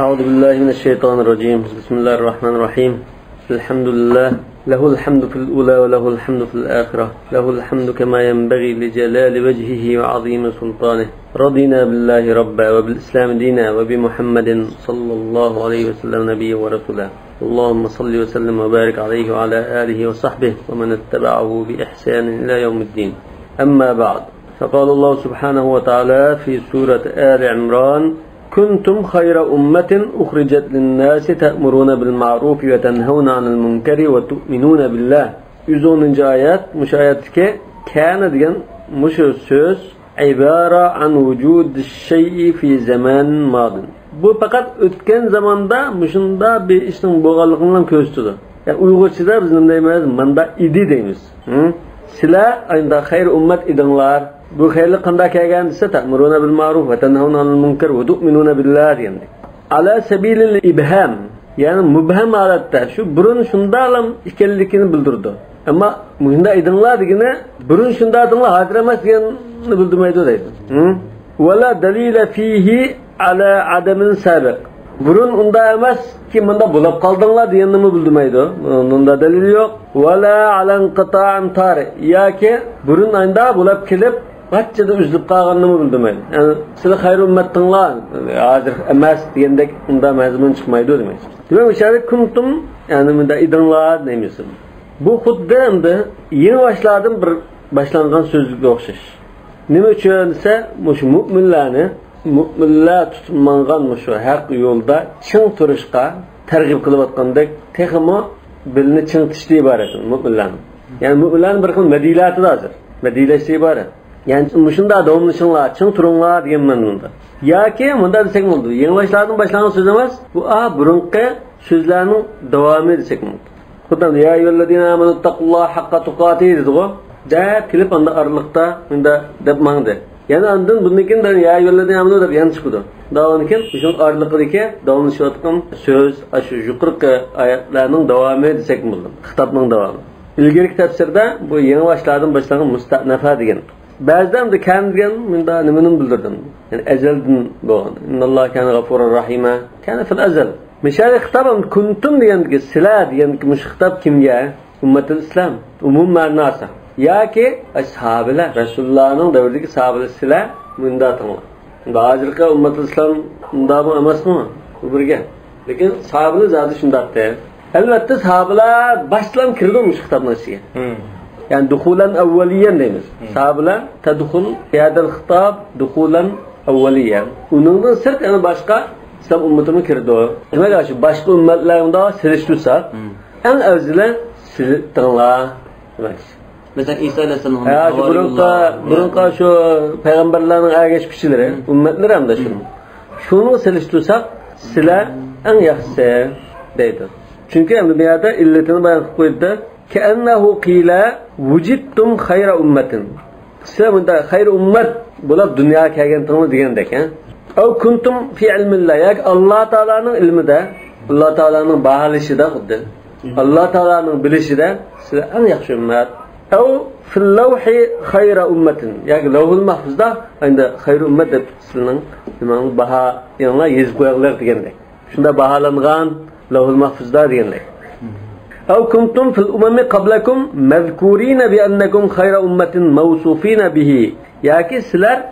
أعوذ بالله من الشيطان الرجيم. بسم الله الرحمن الرحيم. الحمد لله له الحمد في الأولى وله الحمد في الآخرة، له الحمد كما ينبغي لجلال وجهه وعظيم سلطانه. رضينا بالله ربا وبالإسلام دينا وبمحمد صلى الله عليه وسلم نبيا ورسولا. اللهم صل وسلم وبارك عليه وعلى آله وصحبه ومن اتبعه بإحسان إلى يوم الدين. أما بعد، فقال الله سبحانه وتعالى في سورة آل عمران: كنتم خير أمة أخرجت للناس تأمرون بالمعروف وتنهون عن المنكر وتؤمنون بالله. 110. ayet müşayetke kana degan mushu söz ibara an vujud şey'i fi zaman madin. Bu fakat o'tgan zamonda mushunda bir ishning bo'lganligini ko'rsatadi. Yani Uyg'urchada biz nima deymiz? Manda idi deymiz. Sizlar ayda xayr ummat idinglar. Bu xayrli qanday kelgan desa, ta'muruna bil ma'ruf va tanhauna 'anil munkar va tu'minuna billah degandik. Ala sabilil ibham, ya'ni mubham holatda shu burun shundalam ekanligini bildirdi. Ammo bunda idinglar degani burun shunda edinglar, hozir emas deganini bildirmaydi deydi. Wala dalila fihi ala adamin sabiq. Burun unda emas ki bunda bo'lib qoldinglar deganini bildirmaydi. Bunda dalil yo'q. Wala ala inqita'in tari, yoki burun anda bo'lib kelib Batçada üzülüp qalğanını bildirməydi. Yəni sizə xeyir ümmətinlər, hozir emas degəndək unda məzmun çıxmaydı demək. Demək müşahidə kuntum, yəni bunda idinlar demişim. Bu xuddi endi yeni başladım bir başlanğan sözlükə oxşaş. Nima üçün ise muş müminlər tutmanğan muşu haq yolda çın turuşqa tərğib qılıb atqandək texmo bilini çın tişdi ibarət müminlər. Yəni müminlərin bir xil mədilati hazır. Mədilasi ibarət. Yani şunda davamlışınlar, çın turunlar diyen bunda. Ya ki bunda desek mi oldu? Yeni başlangıç söz emez. Bu burunqi sözlerinin devamı desek mi oldu? Kudan ya eyyühellezine amenu taqullaha haqqa tuqatihi dedi o. Da kilip anda aralıkta bunda depmandı. Yani andın bundakin da ya eyyühellezine amenu da yanlış kudu. Davanikin şun aralıqdaki davamlışıyotqan söz aşı yuqırqi ayetlerinin devamı desek mi oldu? Xitapның devamı. İlgiri tefsirde bu yeni başlangıç musta'nafa degen. Bazıdan da kendigen minda nimenin bildirdim. Yani ezelden doğan. İnnallah kana gafurur rahima. Kana fil ezel. Meşale hitabın kuntum diyen ki sila diyen ki muş hitap kimge? Ümmetil İslam. Umum manası. Ya ki ashabılar. Resulullah'ın devrdeki sahabeler sila minda tanılar. Bazırka ümmetil İslam minda mı emas mı? Bu birge. Lekin sahabeler zaten şundaktı. Elbette sahabeler başlan kirdi muş hitabın işiye. Yani dukulan evveliyen deyimiz. Sahabeler tedhul yadel hitab dukulan evveliyen. Onundan sırt yani başka İslam ümmetine kirdi o. Demek ki başka ümmetlerinde siliştirsak en evzile silittinler. Mesela İsa Aleyhisselam'ın burunqa şu peygamberlerin ergeç kişileri, ümmetler hem de şunu. Şunu siliştirsak sile en yaxşısı deydi. Çünkü hem de bir yerde illetini bayan koydu. كأنه قيل وجدتم خير أمة. سلامدا خير أمة بولاب دنيا كأجن تنو ديجندك. أو كنتم في علم الله. ياك الله تعالى نن علم ده. الله تعالى نن باهلش ده خد. الله تعالى نن بلش ده. سلام يخشى أمة. أو في اللوح خير أمة. ياك لوح المحفوظ ده عند خير أمة سلام إمام بها يلا يزقوا يغلق ديجندك. شنو باهلنغان لوح المحفوظ ده ديجندك. أو كنتم في الأمم قبلكم مذكورين بأنكم خير أمة موصوفين به. Yani sizler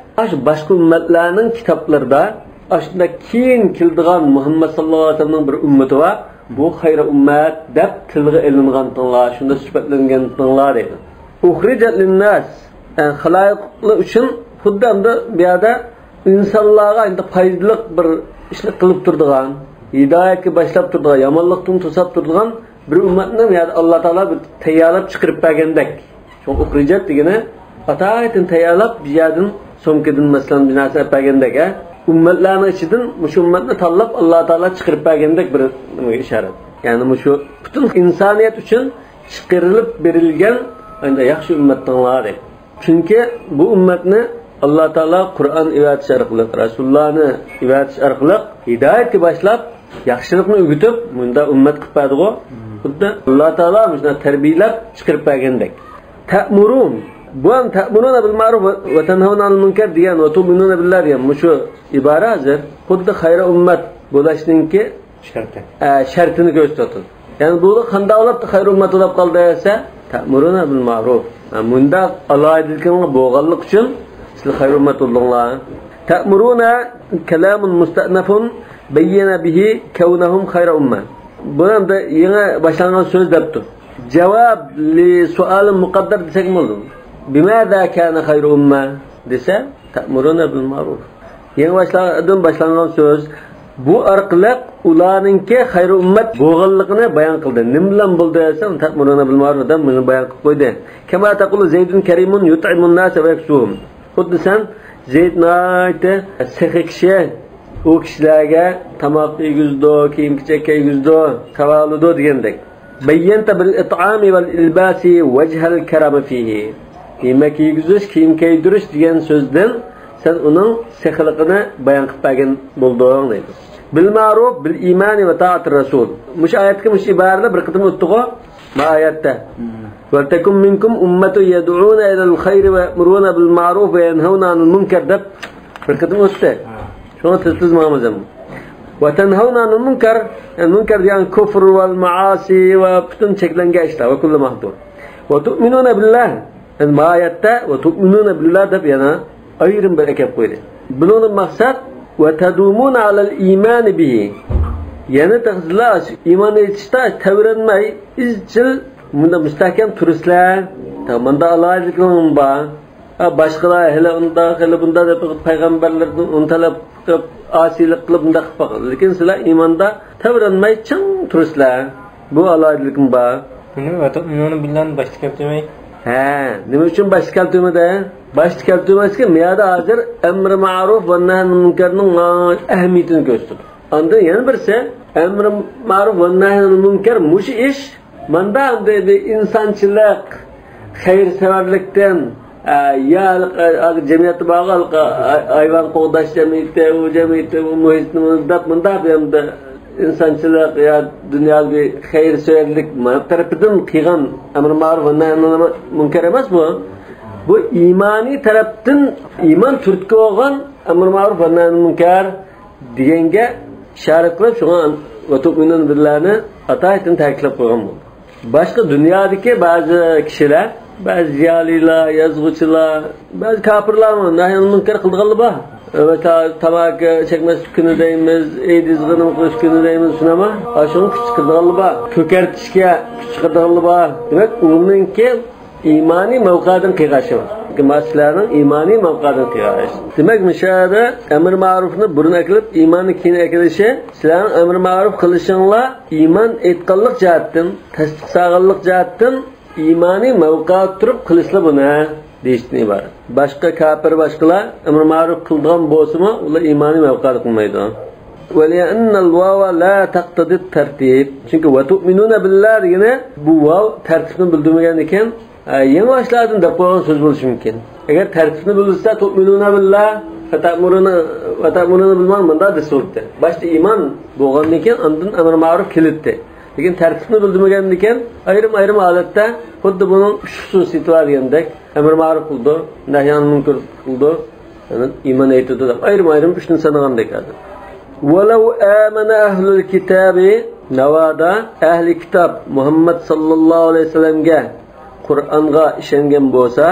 başka ümmetlerinin kitaplarda aslında kim kildiğan Muhammed sallallahu aleyhi ve sellem'in bir ümmeti var. Bu hayır ümmet dep tilg'i ilingan tınlar, şunda sübetlengen tınlar deydi. Uhricet linnas. Yani halayıklı için huddamda bir yerde insanlara faydalık bir işlik kılıp durduğun, hidayetki başlap durduğun, yamanlıktın tusap durduğun bir ümmetinin yani Allah Teala bir tayyorlab chiqirib bergandek. Şu uxrijat degani ataaytin tayyorlab bir yerdan somkidin masalan bir narsa bergandek, ummatlarning ichidan shu ummatni tanlab Allah Teala chiqirib bergandek bir ishorat. Yani shu butun insoniyat uchun chiqarilib berilgan endi yaxshi ummatlar deb. Chunki bu ummatni Allah Teala Qur'on ivatish orqali, Rasulullohni ivatish orqali hidoyatga boshlab yaxshilikni o'rgatib, bunda ummat qilib berdi-ku. Xuddi Allah Teala bizni tarbiyalab chiqarib bergandek. Ta'murun, bu ham ta'muruna bil ma'ruf va tanhauna 'anil munkar degan va tu'minuna billah degan shu ibora hozir xuddi xayr ummat bo'lishninki shartini ko'rsatadi. Ya'ni bu qanday olib xayr ummat deb qoldi desa, ta'muruna bil ma'ruf. Bunda aloyidlikni bo'lganlik uchun siz xayr ummat bo'ldinglar. Ta'muruna kalamun musta'nafun bayyana bihi kawnahum khayra umma. Bunda yana boshlangan so'z debdi. Javob li su'alin muqaddar desak bo'ldi. Bimada kana khayru umma desa ta'muruna bil ma'ruf. Yana boshlangan so'z bu orqali ularningki xayr ummat bo'lganligini bayon qildi. Nim bilan bo'ldi desa ta'muruna bil ma'ruf dan buni bayon qilib qo'ydi. Kama taqulu Zaydun karimun yut'imun nas va yaksuhum. Xuddi sen Zayd nayta sahikishi u kishilarga tamoq yegizdi, kiyim-kechak yeygizdi, tavaludo degandek. Bayyanta bil it'ami val ilbasi wajhal karam fihi. Yemek yegizish, kiyim kiydirish degan so'zdan sen uning sahiligini bayon qilib bergan bo'lding deydi. Bil ma'ruf bil imani va ta'atir rasul. Mush oyatga mush ibarada bir qitim o'tdigo bu oyatda. Va takum minkum ummatu yad'una ila al-khayr va ya'muruna bil ma'ruf va yanhauna 'anil munkar deb bir qitim o'tdi. Shuni tezmamiz ham. Va tanhauna 'anil munkar, munkar degan kufr va ma'asi va butun cheklangan ishlar va kullu mahdur. Va tu'minuna billah. Bu oyatda va tu'minuna billah deb yana ayrim bir ekib qo'ydi. Buning maqsad va tadumuna 'alal iman bihi. Yana taqzlash iymon etishda tavranmay izchil bunda mustahkam turistlar. Tamanda alaylikning bor. Boshqalar hali unda hali bunda deb payg'ambarlarni untalab qilib asiylik qilib bunda qilib qo'ydi. Lekin sizlar iymonda tavranmay ching turistlar. Bu alaylikim bor. Buni va tu'minuna billah boshqa keltirmay. Nima uchun boshqa keltirmadi? Boshqa keltirmasga miyada hozir amr ma'ruf va nahy munkarning ahamiyatini ko'rsatdi. Anda yana birsi amr ma'ruf va nahy munkar mush ish manda anda insonchilik, xayrsevarlikdan ya jamiyatda bağlı hayvan qo'g'dash jamiyati, u jamiyati, u muhitni munda hamda insonchilik ya dunyoviy xayrsevarlik tarafidan qilgan amr ma'ruf va nahy munkar emas bu. Bu imani tarafdan iman turtki olgan amr ma'ruf va nahy munkar deganga ishorat qilib shunga va tu'minun billahni ataytin ta'kidlab qo'ygan bo'ldi. Boshqa dunyodagi ba'zi kishilar, ba'zi ziyolilar, yozuvchilar, ba'zi kafirlar nahy munkar qilganlar bor. Va tamak chekmas kuni deymiz, eydizg'ini qo'yish kuni deymiz, shunama. Shuni kuch qilganlar bor. Ko'kartishga kuch qilganlar bor. Demak, uninki imani mavqadan qiygashi bor. Maslarning imani mavqadan qiygashi. Demak, mishada amr ma'rufni burun akilib, iymonni keyin akilishi, sizlarning amr ma'ruf qilishinglar iymon etganlik jihatdan, tasdiq sog'anlik jihatdan iymoni mavqa turib qilishlar buni deyishdan iborat. Boshqa kafir boshqalar amr ma'ruf qilgan bo'lsa-mu, ular iymoni mavqa qilmaydi. وَلِأَنَّ الْوَاوَ لَا تَقْتَضِي التَّرْتِيب. Çünkü وَتُؤْمِنُونَ بِاللّٰهِ degene bu vav tertibini bildirmegan ekan, yavaşlardan deb qo'ygan so'z bo'lishi mumkin. Agar tartibni bilsa tu'minuna billah va ta'muruna bil ma'ruf bunda desuldi. Boshda iymon bo'lgandan keyin undan amr ma'ruf kelibdi. Lekin tartibni bildirmagan ekan, ayrim holatda xuddi buning xususiyati bor degandek, amr ma'ruf qildi, nahy munkar qildi, yani iymon aytdi deb ayrim uchni sanagandek edi. وَلَوْ آمَنَ أَهْلُ الْكِتَابِ Navada ahli kitob Muhammad sallallohu alayhi vasallamga Qur'onga ishongan bo'lsa,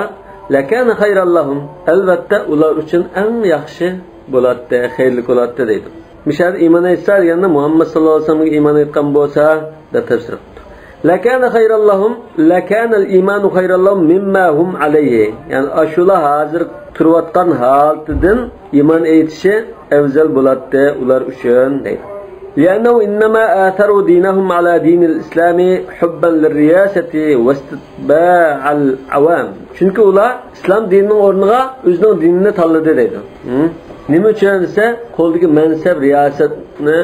lakana xayrallahum, albatta ular uchun eng yaxshi bo'ladi, xayrli bo'ladi deydi. Mishar iymon etsa deganda Muhammad sallallohu alayhi vasallamga iymon etgan bo'lsa deb tafsir qildi. Lakana xayrallahum, lakana al-iymanu xayrallahum mimma hum alayhi. Ya'ni ashula hozir turayotgan holatidan iymon etishi afzal bo'ladi ular uchun deydi. لأنه إنما آثروا دينهم على دين الإسلام حبا للرياسة واستتباع العوام. Çünkü ular İslam dininin ornuğa özünün dinini tanladı deydi. Nima uchun ise qo'ldagi mansab riyosatni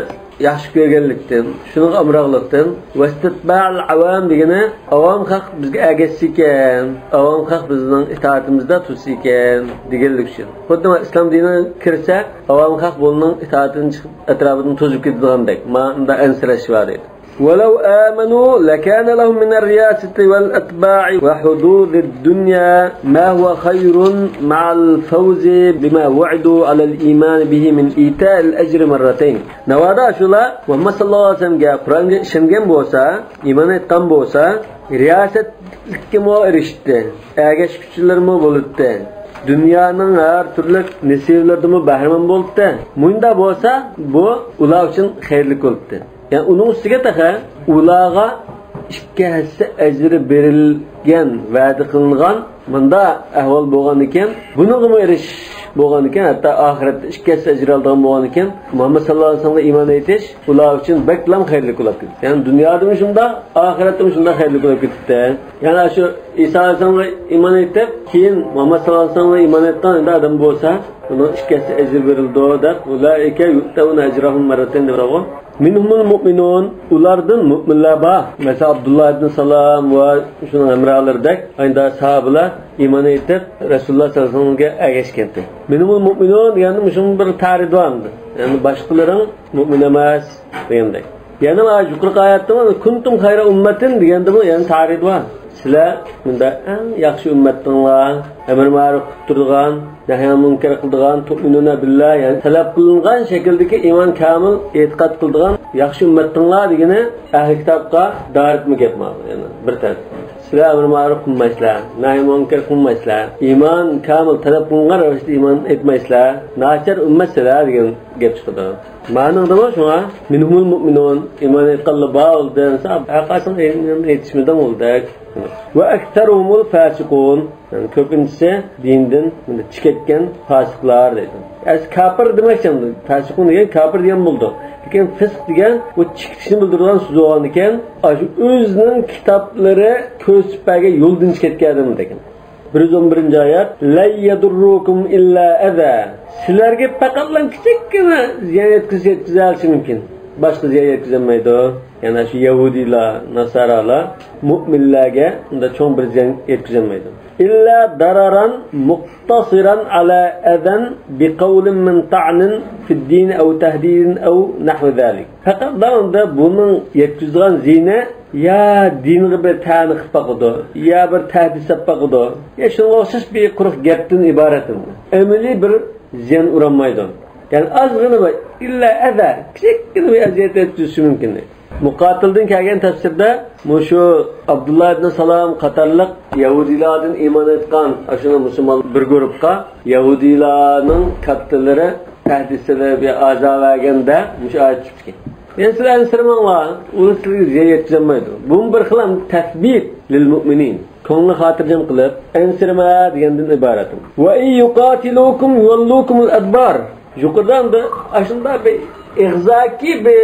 yaxshi ko'rganlikdan, shunga amroqlikdan vastatba'al avam degani avom xalq bizga agasi ekan, avom xalq bizning itoatimizda tursa ekan deganlik uchun. Xuddi islom diniga kirsa, avom xalq bunning itoatini chiqib atrofidan to'zib ketgandek, ma'noda ansirash bor edi. ولو آمنوا لكان لهم من الرياسة والأتباع وحظوظ الدنيا ما هو خير مع الفوز بما وعدوا على الإيمان به من إيتاء الأجر مرتين. نوادا شولا محمد صلى الله عليه وسلم قرآن شنگن بوسا إيمان etkan بوسا رياست كمو erişti. Ergeç küçüler mi bulutte. Dünyanın her türlü nesivlerde mi bahraman bulutte. Munda bosa bu ular için hayırlı oldu. Yani onun üstüge taha ulağa ikki hassa ajri berilgan va'da qilingan bunda ahvol bo'lgan ekan buni erish bo'lgan ekan hatto oxiratda ikki hassa ajr olgan bo'lgan ekan Muhammad sallallohu alayhi vasallamga iymon etish ular uchun baklam xayrli bo'lib ketdi. Yani dunyoda shunda oxiratda shunda xayrli bo'lib ketdi. Yani shu Isa alayhisolamga iymon etib keyin Muhammad sallallohu alayhi vasallamga iymon etgan odam bo'lsa uni ikki hassa ajr berildi deb ulaika yu'tawna ajrahum marratayn deb rago minhumul mu'minun ulardan mu'minlar bor. Mesela Abdullah ibn Salam va shunun amralardek aynda sahabelar iymon etib Rasululloh sallallohu alayhi vasallamga ergashgan. Minhumul mu'minun yani shun bir ta'rif vardı. Yani başqalaring mu'min emas degandek. Yani yuqorqi oyatda kuntum xayra ummatin deganda bu yani ta'rif var. Sizlar bunda eng yaxshi ummatdinglar, amr ma'ruf qilib turgan, nahy munkar qildigan, tu'minuna billah yani talab qilingan shakldagi iymon kamil e'tiqod qildigan yaxshi ummatdinglar degani ahli kitobga doirmi ketmoqdi. Yani bir taraf. Sizlar amr ma'ruf qilmaysizlar, nahy munkar qilmaysizlar, iymon kamil talab qilingan ravishda iymon etmaysizlar, nachar ummatsizlar degan gap chiqdi. Ma'noda bu shunga minhumul mu'minun iymon etganlar bor degansa aqasin etishmadan bo'ldi. Ve ekserumul fasiqun yani köpüncesi dinden çıketken fasıklar dedi. Az kafir demek için fasiqun diyen kafir diyen buldu. Lakin fısk diyen o çıkışını bildiren söz olan iken özünün kitapları kösüpege yoldan çıketken adam degan. 111. ayet la yadurrukum illa adha. Sizlarga faqatlan kichikgina ziyon yetkazishi mumkin. Başka ziyon yetkazolmaydi. Yani şu Yahudiler, Nasaralar mu'minlarga unda cho'ng bir ziyon yetkazolmaydi. İlla dararan muqtasiran ala adan biqawlin min ta'nin fi din aw tahdidin aw nahwu zalik. Faqat unda bunun yetkazgan ziyni ya dinga bir ta'ni qilib baqidi, ya bir tahdid qilib baqidi. Ya shunga o'xshash bir quruq gapdan iborat. Amali bir ziyon uranmaydi. Yani azgını var. İlla eza. Küçük bir eziyet etmesi mümkün. Muqatildan kelgan tafsirda şu Abdullah ibn Salam qatarliq Yahudilardan iymon etgan ashuna musulmon bir guruhga Yahudilarning kattalari tahdidlar bir azab berganda mush oyat chiqdi. Men sizlarni sirmanglar, uni sizga ziyon yetkazolmaydi. Bu bir xil tasbit lil mu'minin. Ko'ngli xotirjam qilib, ensirma degandan iborat. Va yuqatilukum yullukumul adbar. Yuqordan da aslında bir ig'zaki bir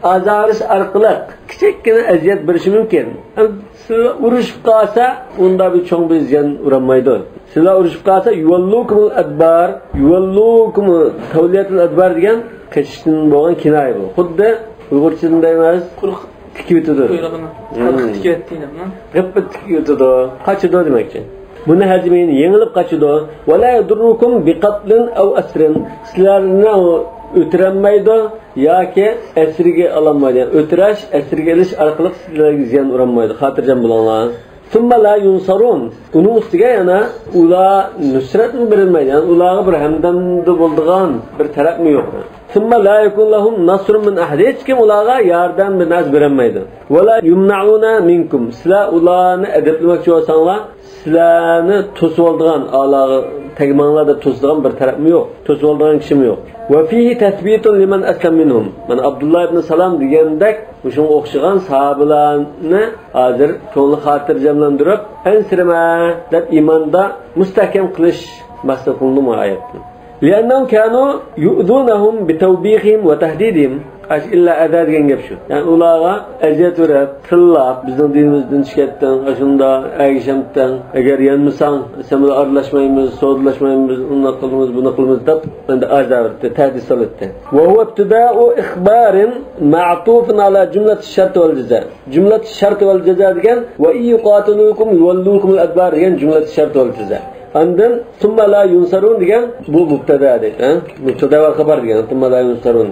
azarish orqali kichikgina aziyat berishi mumkin. Sizlar urushib qolsa, unda bir cho'ng bir ziyon uranmaydi. Sizlar urushib qolsa yuvallukumul adbar, yuvallukum tawliyatul adbar degan qechishdan bo'lgan kinoya bu. Xuddi Uyg'urchada emas, quruq tikib o'tadi. Quruq tikib o'tdingmi? G'ippa tikib o'tadi. Qochidi demakchi. Buni hajmini yengilib qochidi. Wala yadurrukum biqatlin aw asrin. Sizlarni o'tiranmaydi yoki asriga ololmaydi. O'tirash, asriga olish orqali sizlarga ziyon uranmaydi. Xotirjam bo'linglar. Summa la yunsarun. Uning ustiga yana ular nusrat berilmaydi. Yani ularga bir hamdamda bo'ldigan bir tarafmi yo'q. Summa la yakun lahum nasrun min ahad. Hech kim ularga yordam bir narsa bermaydi. Wala yumnauna minkum. Sizlar ularni adablamoqchi bo'lsanglar, sizlarni to'sib oldigan Allohga tegmanglarda to'sadigan bir tarafmi yo'q. To'sib oldigan kishim yo'q. Va fihi tasbitun liman aslam minhum. Mana Abdullah ibn Salam degandek shunga o'xshagan sahobalarni hozir ko'ngli xotirjamlantirib, ansirma deb iymonda mustahkam qilish maqsad qilingan oyatda. Li'annahum kanu yu'dunahum bitawbihim va tahdidihim. İlla ada degan gap shu. Yani ularga aziyat berib, tillab, bizning dinimizdan chiqatdan, shunda agishamdan, agar yanmasang, sen bilan aralashmaymiz, sodlashmaymiz, uni qilamiz, buni qilamiz deb endi azabirdi, tahdid solatdi. Va huwa ibtida'u ikhbarin ma'tufun ala jumlat ash-shart wal jaza. Jumlat ash-shart wal jaza degan va yuqatilukum yuwallukum al-adbar degan jumlat ash-shart wal jaza. Ondan summa la yunsarun degan bu mubtada degan, mubtada va xabar degan, summa la yunsarun.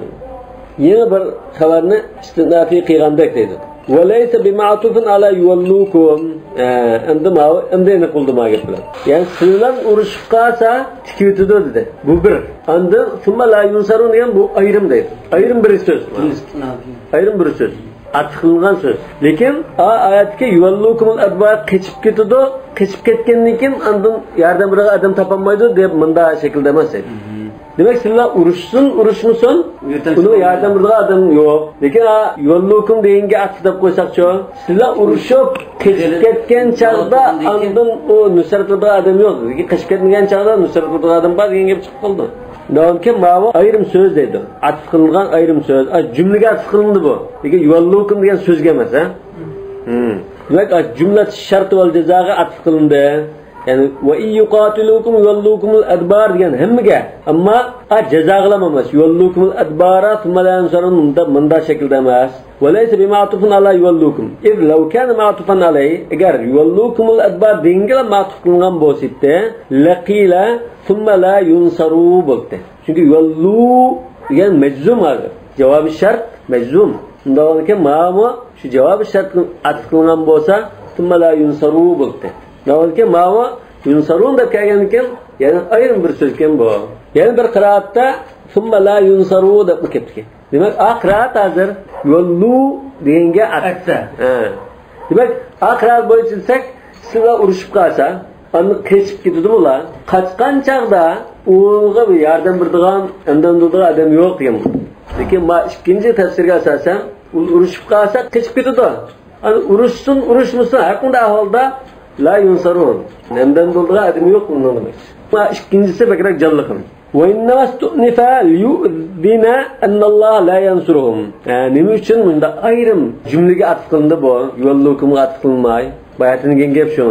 yeni bir xabarni istinafiy qilgandek deydi. Walaysa bima'tufun ala yuwallukum. Endi ne qildi ma gap bilan. Ya'ni sizlar urushib qolsa tikitido dedi. Bu bir. Endi summa la yunsarun degan bu ayrim deydi. Ayrim bir so'z. Ayrim bir so'z. Atqilgan so'z. Lekin oyatga yuwallukumul adbar qechib ketadi. Qechib ketgandan keyin andin yordam beriga odam topolmaydi deb bunda shaklda emas edi. Demek sizlar urushmusun, buni yordam beriga odam yo'q. Lekin yuwallukum deganga atqilib qo'ysaqchi, sizlar urushib qechib ketgan chaqda andin u nusratga odam yo'q. Lekin qechib ketmagan chaqda nusratga odam bor degan gap chiqib qoldi. Davomki ma'vo ayrim so'z deydi. Atf qilingan ayrim so'z. Jumlaga atf qilindi bu. Lekin yuvallukum degan so'zga emas, ha? Demak, jumla shart va jazoga atf qilindi. Yani va yuqatilukum yuvallukumul adbar degan hammaga. Ammo jazoga emas. Yuvallukumul adbara thumma la yansarun munda shaklda emas. Walaysa bima'tufun ala yuvallukum. If law kana ma'tufan alay, agar yuvallukumul adbar dengala ma'tuf qilingan bo'lsa, laqila thumma la yunsaru bo'ldi. Chunki yuvallu degan majzum hozir. Javobi shart majzum. Undan keyin ma'mu shu javobi shart atf qilingan bo'lsa, thumma la yunsaru bo'ldi. Undan keyin ma'mu yunsarun deb kelgan ekan, ya'ni ayrim bir so'z ekan bu. Yana bir qiraatda thumma la yunsaru deb ketdi. Demak, qiraat hozir yuvallu deganga atsa. Demak, qiraat bo'yicha sizlar urushib qolsa, uni qechib ketadi bular. Qaçqan chaqda o'g'ilga bir yordam beradigan, undan duradigan odam yo'q degan. Lekin ma ikkinchi tafsirga asosan, urushib qolsa qechib ketadi. Ani urushmusun, har qanday ahvolda la yunsarun. Undan duradigan odam yo'q bundan demak. Ma ikkinchisi bakrak jalliqim. Wa inna mastunifa liyudina anna Allah la yansuruhum. Nima uchun bunda ayrim jumlaga atf qilindi bu, yuvallukumga atf qilmay. Bayatini gap shu.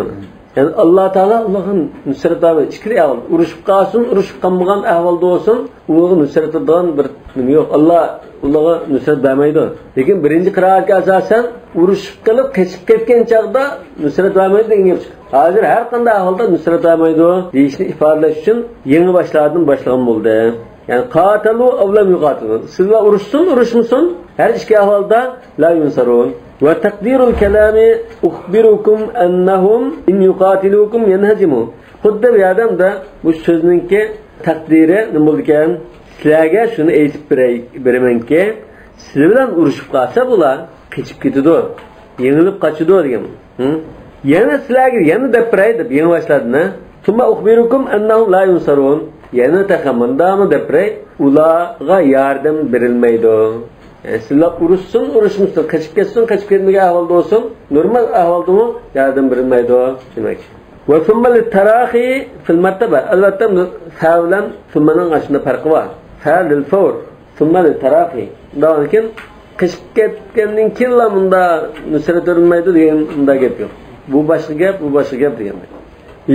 Yani Allah Teala Allah'ın nusrat etmesi ikili ahval. Urushib qalsin, urushib qalmagan ahvolda olsun, ularga nusrat etadigan bir nima yo'q. Allah ularga nusrat bermaydi. Lekin birinchi qiraatga asosan urushib qilib qechib ketgan chaqda nusrat bermaydi degan gap chiqdi. Hozir har qanday ahvolda nusrat bermaydi deyishni ifodalash uchun yangi boshlardan boshlagan bo'ldi. Yani qatalu aw lam yuqatilu. Sizlar urushmusun, har ikki ahvolda la yunsarun. وتقدير الكلام أخبركم أنهم إن يقاتلوكم ينهزموا. خد بيادم ده bu sözünki takdiri ne bulurken sizlerge şunu eğitip beremenki siz bilen urushib qalsa bular qechib ketadi. Yengilib qaçıdı degan. Yana sizlerge yana deb beray deb yeni başladığına. Thumma ukhbirukum annahum la yunsarun. Yana taxamandamı deb beray ularga yardım berilmaydi. Sizlar urushmusun, qechib ketsin, qechib ketmagan ahvolda olsun, normal ahvolda mı yardım berilmaydi demek. Ve thumma lit-tarahi fil martaba. Albatta fa bilan thummaning aslida farqi bor. Fa lil fawr, thumma lit-tarahi. Davomdan keyin qechib ketgandan keyin bunda nusrat berilmaydi degan unda gap yo'q. Bu boshqa gap degan.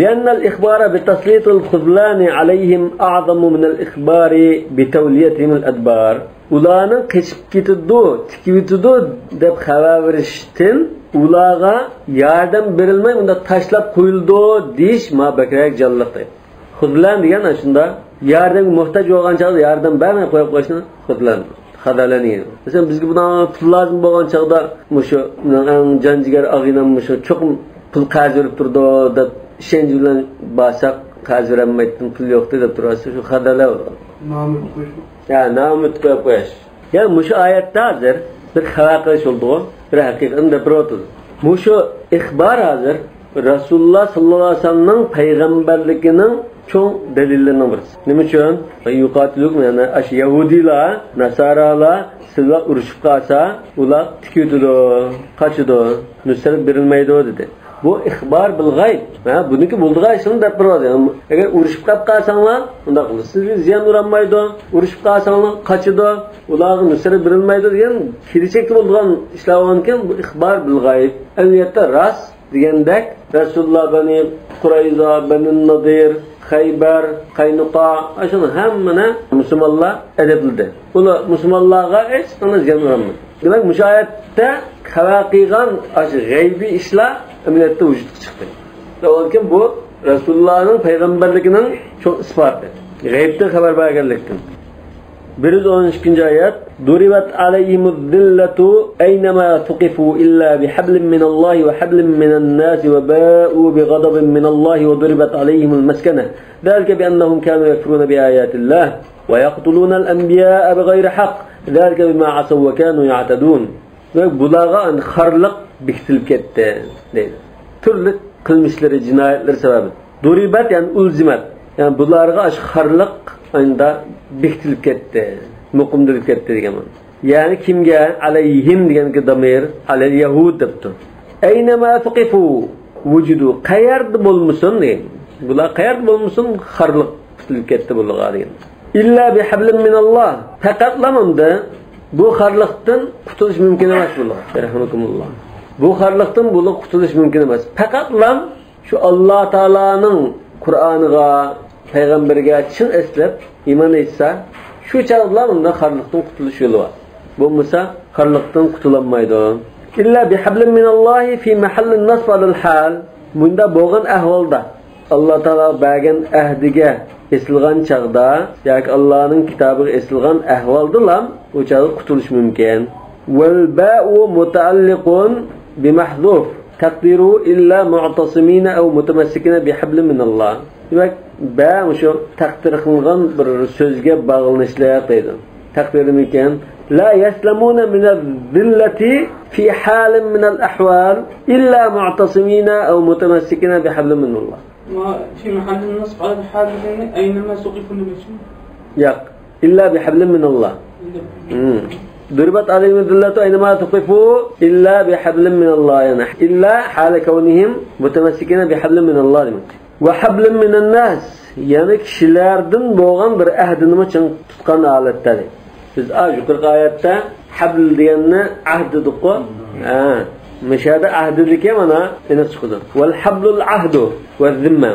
لأن الإخبار بتسليط الخذلان عليهم أعظم من الإخبار بتوليتهم الأدبار. Ularning qechib ketdi, tikibitdi deb xabar berishdan ularga yordam berilmay, unda tashlab qo'yildi deyish ma bakrak jalliqdi. Xudlan degan shunda yordamga muhtoj bo'lgan chaqda yordam bermay qo'yib qo'yishni xudlan. Xadalaniydi. Masalan, bizga bundan pul lozim bo'lgan chaqda mushu janjigar ag'inam mushu cho'qim pul qarz berib turdi deb ishonch bilan bosaq qarz bermaydim, pul yo'q deb turasiz, shu xadala. Ya namut qo'yib qo'yish. Ya mushu oyatda hozir bir xabar qilish oldu, bir haqiqatda birotur. Mushu ixbar hozir Rasululloh sallallohu alayhi vasallamning payg'ambarligining cho'ng dalillaridan birisi. Nima uchun? Yuqatiluk yani ash yahudilar, nasaralar sizlar urushib qolsa, ular tikidi, qochidi, nusrat berilmaydi dedi. Bu ixbar bil g'ayb. Buniki bo'ldigan ishni deb turadi. Agar urushib qolsanglar, unda qilasiz. Sizga ziyon uranmaydi, urushib qolsanglar qochidi, ularga nusrat berilmaydi degan kelajakda bo'lgan ishlar bo'lgan bu ixbar bil g'ayb. Albatta ras degandek Rasululloh bani Qurayza, bani Nadir, Xaybar, Qaynuqa, ashuni hammani musulmonlar adabladi. Ular musulmonlarga hech qanday ziyon uranmaydi. Demak, mushoyatda xabar qilgan g'aybiy ishlar amaliyotda vujudga chiqdi. Lekin bu Rasulullahning payg'ambarligining cho'ng isboti. G'aybdan xabar berganlikdan. 112 ayet. Duribat aleyhimuz zillatu eynema tuqifu illa bihablin minallahi ve hablin minan nasi ve ba'u bi ghadabin minallahi ve duribat aleyhimul meskene. Zalike bi ennahum kanu yekfuruna bi ayatillah ve yaqtulunal enbiya'a bighayri haqq. Zalike bima asav ve kanu ya'tadun. Ve bulağa xarliq bekitilib ketdi deydi. Turli qilmishlari, jinoyatlar sababi. Duribat yani ulzimat. Yani bularga xarliq anda bekitilib ketdi. Muqimdilib ketdi degan ma'no. Yani kimga alayhim degan damir alal yahud debdi. Aynama tuqifu wujudu qayerda bo'lmasin degan. Bular qayerda bo'lmasin xarliq bekitilib ketdi bularga degan. İlla bi hablin minallah. Faqatlamamda bu xarliqdan qutulish mumkin emas bular. Rahmatulloh. Bu xarliqdan bular qutulish mumkin emas. Faqatlam şu Allah Taalaning Qur'oniga, payg'ambarga chin eslab iymon etsa, shu chaqda unda xarliqdan qutulish yo'li bor. Bo'lmasa xarliqdan qutulanmaydi. İlla bi hablin minallohi fi mahallin nasb al-hal. Bunda bo'lgan ahvolda Allah Taala bergan ahdiga esilgan chaqda yoki Allohning kitobiga esilgan ahvolda u chaqda qutulish mumkin. Wal ba'u mutaalliqun bi mahdhuf taqdiru illa mu'tasimina aw mutamassikina bi hablin minallah. Demak, ba o'sha taqdir qilingan bir so'zga bog'lanishlar deydi. Taqdirim ekan la yaslamuna min az-zillati fi halin min al-ahwal illa mu'tasimina aw mutamassikina bi hablin minallah. في محل النصب على الحال أينما سقفوا النبي يق إلا بحبل من الله ضربت عليهم الذلة أينما تقفوا إلا بحبل من الله يعني إلا حال كونهم متمسكين بحبل من الله وحبل من الناس يعني kişilerden boğan bir ahdini için tutkan aletleri. Biz yukarı ayette habl diyenine ahd dedik o. Meşhade ahd dedik ya mana ene çıkıyor. Vel hablul ahdu ve zimma.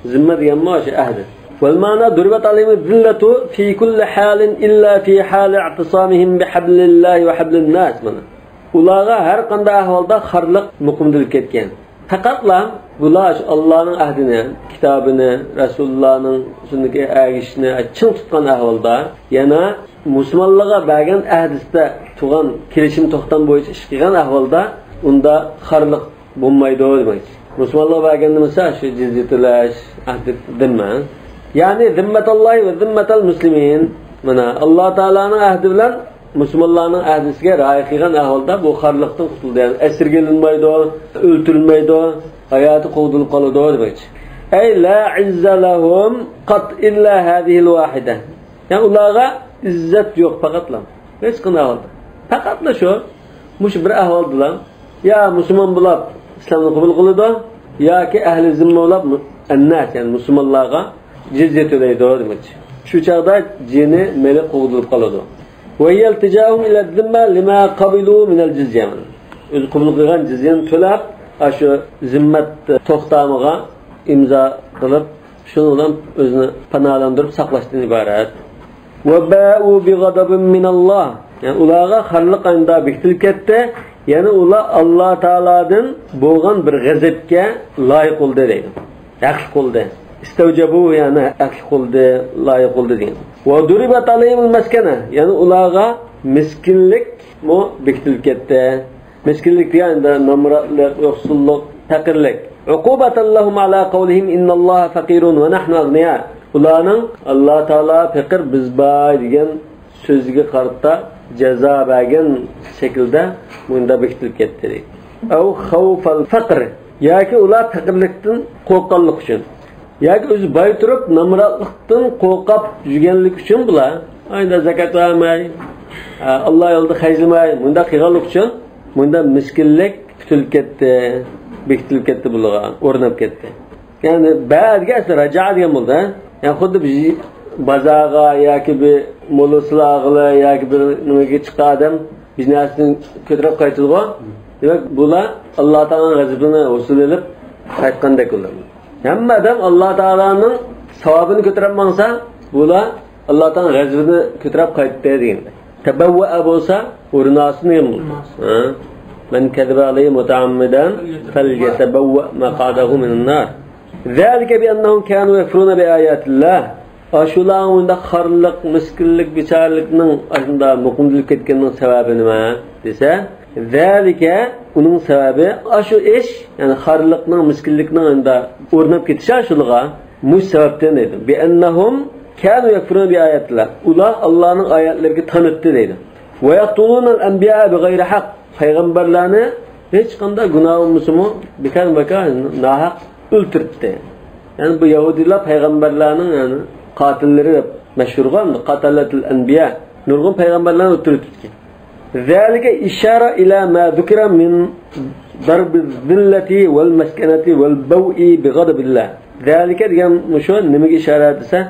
Zimma diyen maaşı ahd. Vel mana durbat aleyhim zillatu fi kulli halin illa fi hali i'tisamihim bi hablillahi ve hablin nas mana. Ulağa her qanday ahvalda xarliq muqimdilik ketgan. Faqatla bular Allah'ın ahdini, kitabını, Resulullah'ın sünnetine ergişini açın tutkan ahvalda yana Müslümanlığa bergen ahdiste tuğan kelişim toxtan boyunca iş qilgan ahvalda unda xarliq bo'lmaydi demek. Müslümanlığa bergende mesela şu cizyetulash ahdi dinma. Yani zimmetullahi ve zimmetul muslimin. Mana Allah Taala'nın ahdi bilan Müslümanların ahdisiga rioya qilgan ahvolda bu xarliqdan qutuldi. Yani esirgelinmaydi, o'ltirilmaydi, hayoti qo'dilib qoladi demek. Ey la izza lahum qat illa hadhihi al-wahida. Yani ularga izzat yo'q faqatlam. Hech qanday ahvolda. Faqatla shu mush bir ahvolda ya musulmon bo'lib islomni qabul qiladi yoki ahli zimma bo'lib annas yani musulmonlarga jizya to'laydi demek. Shu chaqda jini meli qo'dilib qoladi. وهي التجاهم إلى الذمة لما قبلوا من الجزية. Öz qabul qilgan jizyani to'lab, shu zimmat to'xtamiga imzo qilib, shuni bilan o'zini panohlantirib saqlashdan iborat. Wa ba'u bi ghadabin min Allah. Yani ularga xarliq anda bekitilib ketdi, ya'ni ular Alloh taoladan bo'lgan bir g'azabga loyiq bo'ldi deydi. Yaxshi qildi. İstavcabu yani akli qildi, loyiq qildi degan. Va duribat alayhimul maskana, yani ularga miskinlik mo bekitilib ketdi. Miskinlik deganda namratlik, yo'qsullik, faqirlik. Uqubatan lahum ala qawlihim innalloha faqirun va nahnu aghniya. Ularning Alloh taolo faqir biz boy degan so'ziga qarata jazo bergan shaklda bunda bekitilib ketdi. Aw khawfal faqr, yoki ular faqirlikdan qo'rqqanlik uchun yoki o'zi boy turib namratlikdan qo'rqib yurganlik uchun bular ayda zakat olmay Alloh yo'lida xajlamay bunda qilganlik uchun bunda miskinlik tutilib ketdi, bekitilib ketdi bularga, o'rnab ketdi. Ya'ni ba'dga asli raja'a degan bo'ldi. Yani xuddi biz bozorga yoki bir mo'lsilag'la yoki bir nimaga chiqadim biznesini ko'tarib qaytadigan. Demak bular Alloh taolaning g'azabini usul qilib qaytgandek bo'ladi. Hamma odam Alloh taolaning savobini ko'tarib mangsa, bular Alloh taolaning g'azabini ko'tarib qaytdi degan. Tabawwa bo'lsa, o'rnasini ham bo'ldi. Man kadaba alayhi mutaammidan falyatabawwa maq'adahu minan nar. Zalika bi annahum kanu yakfuruna bi ayatillah Aşulan unda xarlıq, miskillik, biçarlıkның aşında muqimdilik ketkeninin sebebi nima dese, zalika onun sebebi aşu iş, yani xarlıqның, miskillikның unda o'rnab ketishi aşuluğa muş sebepten deydi. Bi ennahum kanu yakfurun bi ayatlar. Ular Allah'ın ayetlerini tanıttı deydi. Ve yaqtulunal anbiya bi gayri haq. Peygamberlerini hiç qanday günah olmasımı bekan nahaq öldürtdi. Yani bu Yahudiler peygamberlerinin yani qatilleri meşhurgan qatalatul anbiya. Nurgun peygamberlerini öldürtdi. Zalika işara ila ma zikra min darbiz zillati vel meskeneti vel baw'i bi ghadabillah. Zalika degan şu nimaga ishora desa,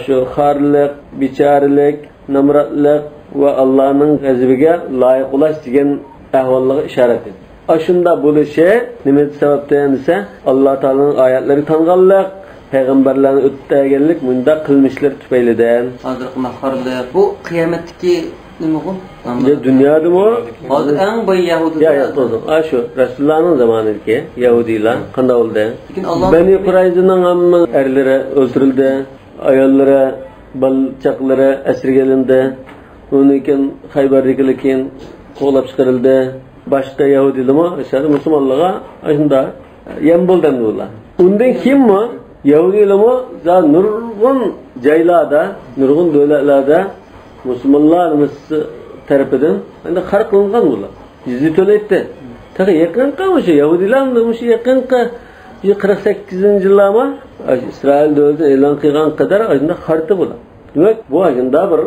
şu xarlik, bicharilik, namratlik ve Allah'ın g'azabiga loyiq bo'lish degan ahvollarga ishora etadi. Ashunda bo'lishi nima sababdan desa, Alloh taolaning oyatlari tanganlik, payg'ambarlarni o'tdaganlik bunda qilmishlar tufaylidan. Hozir xarlik bu qiyomatdagi nima bu? Dunyoda bu hozir eng boy Yahudilar. Ya, şu Rasulullohning zamonidagi Yahudilar qanday bo'ldi? Bani Qurayzaning hamma erlari o'ldirildi, ayollari, balchaqlari asirga olindi. Undan keyin Xaybardagilar keyin qo'lab chiqarildi. Boshqa Yahudilarmi o'sha musulmonlarga shunda yem bo'ldi ular. Undan keyinmi Yahudilarmi nurg'un joylarda, nurg'un davlatlarda musulmonlarimiz tarafidan endi xalq qilingan bular. Yüzü to'laydi. Taqa yaqinqa o'sha Yahudilarning o'sha yaqinqa 48-yillarmi İsrail davlati e'lon qilgan qadar shunda xarti bular. Demak, bu shunda bir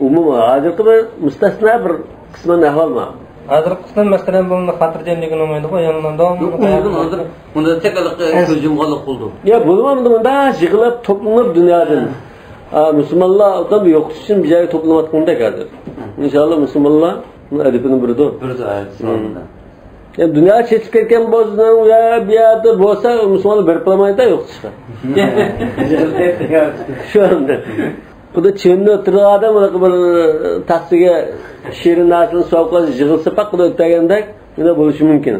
umuman hozirgi bir mustasno bir qisman ahvol ma. Hozirgi qisman masalan buni xotirjamligini olmaydi-ku, yonundan hozir unda tekalik ko'zjumg'alik bo'ldi. Ya bo'lmamdi bunda yig'ilib to'planib dunyodan. Müslümanlar bir yokuş için bir yere toplamakta hozir. İnşallah Müslümanlar adibini biridir. Yani dünya çekip ketken bozdan ya bir yerde bolsa Müslümanlar bir plamayda yok çıkar. Şu anda. Bu da Çin'de oturuyor adam bir taksiye şirin nasıl soğukla yığılsa pak bu da öttegende yine buluşu mümkün.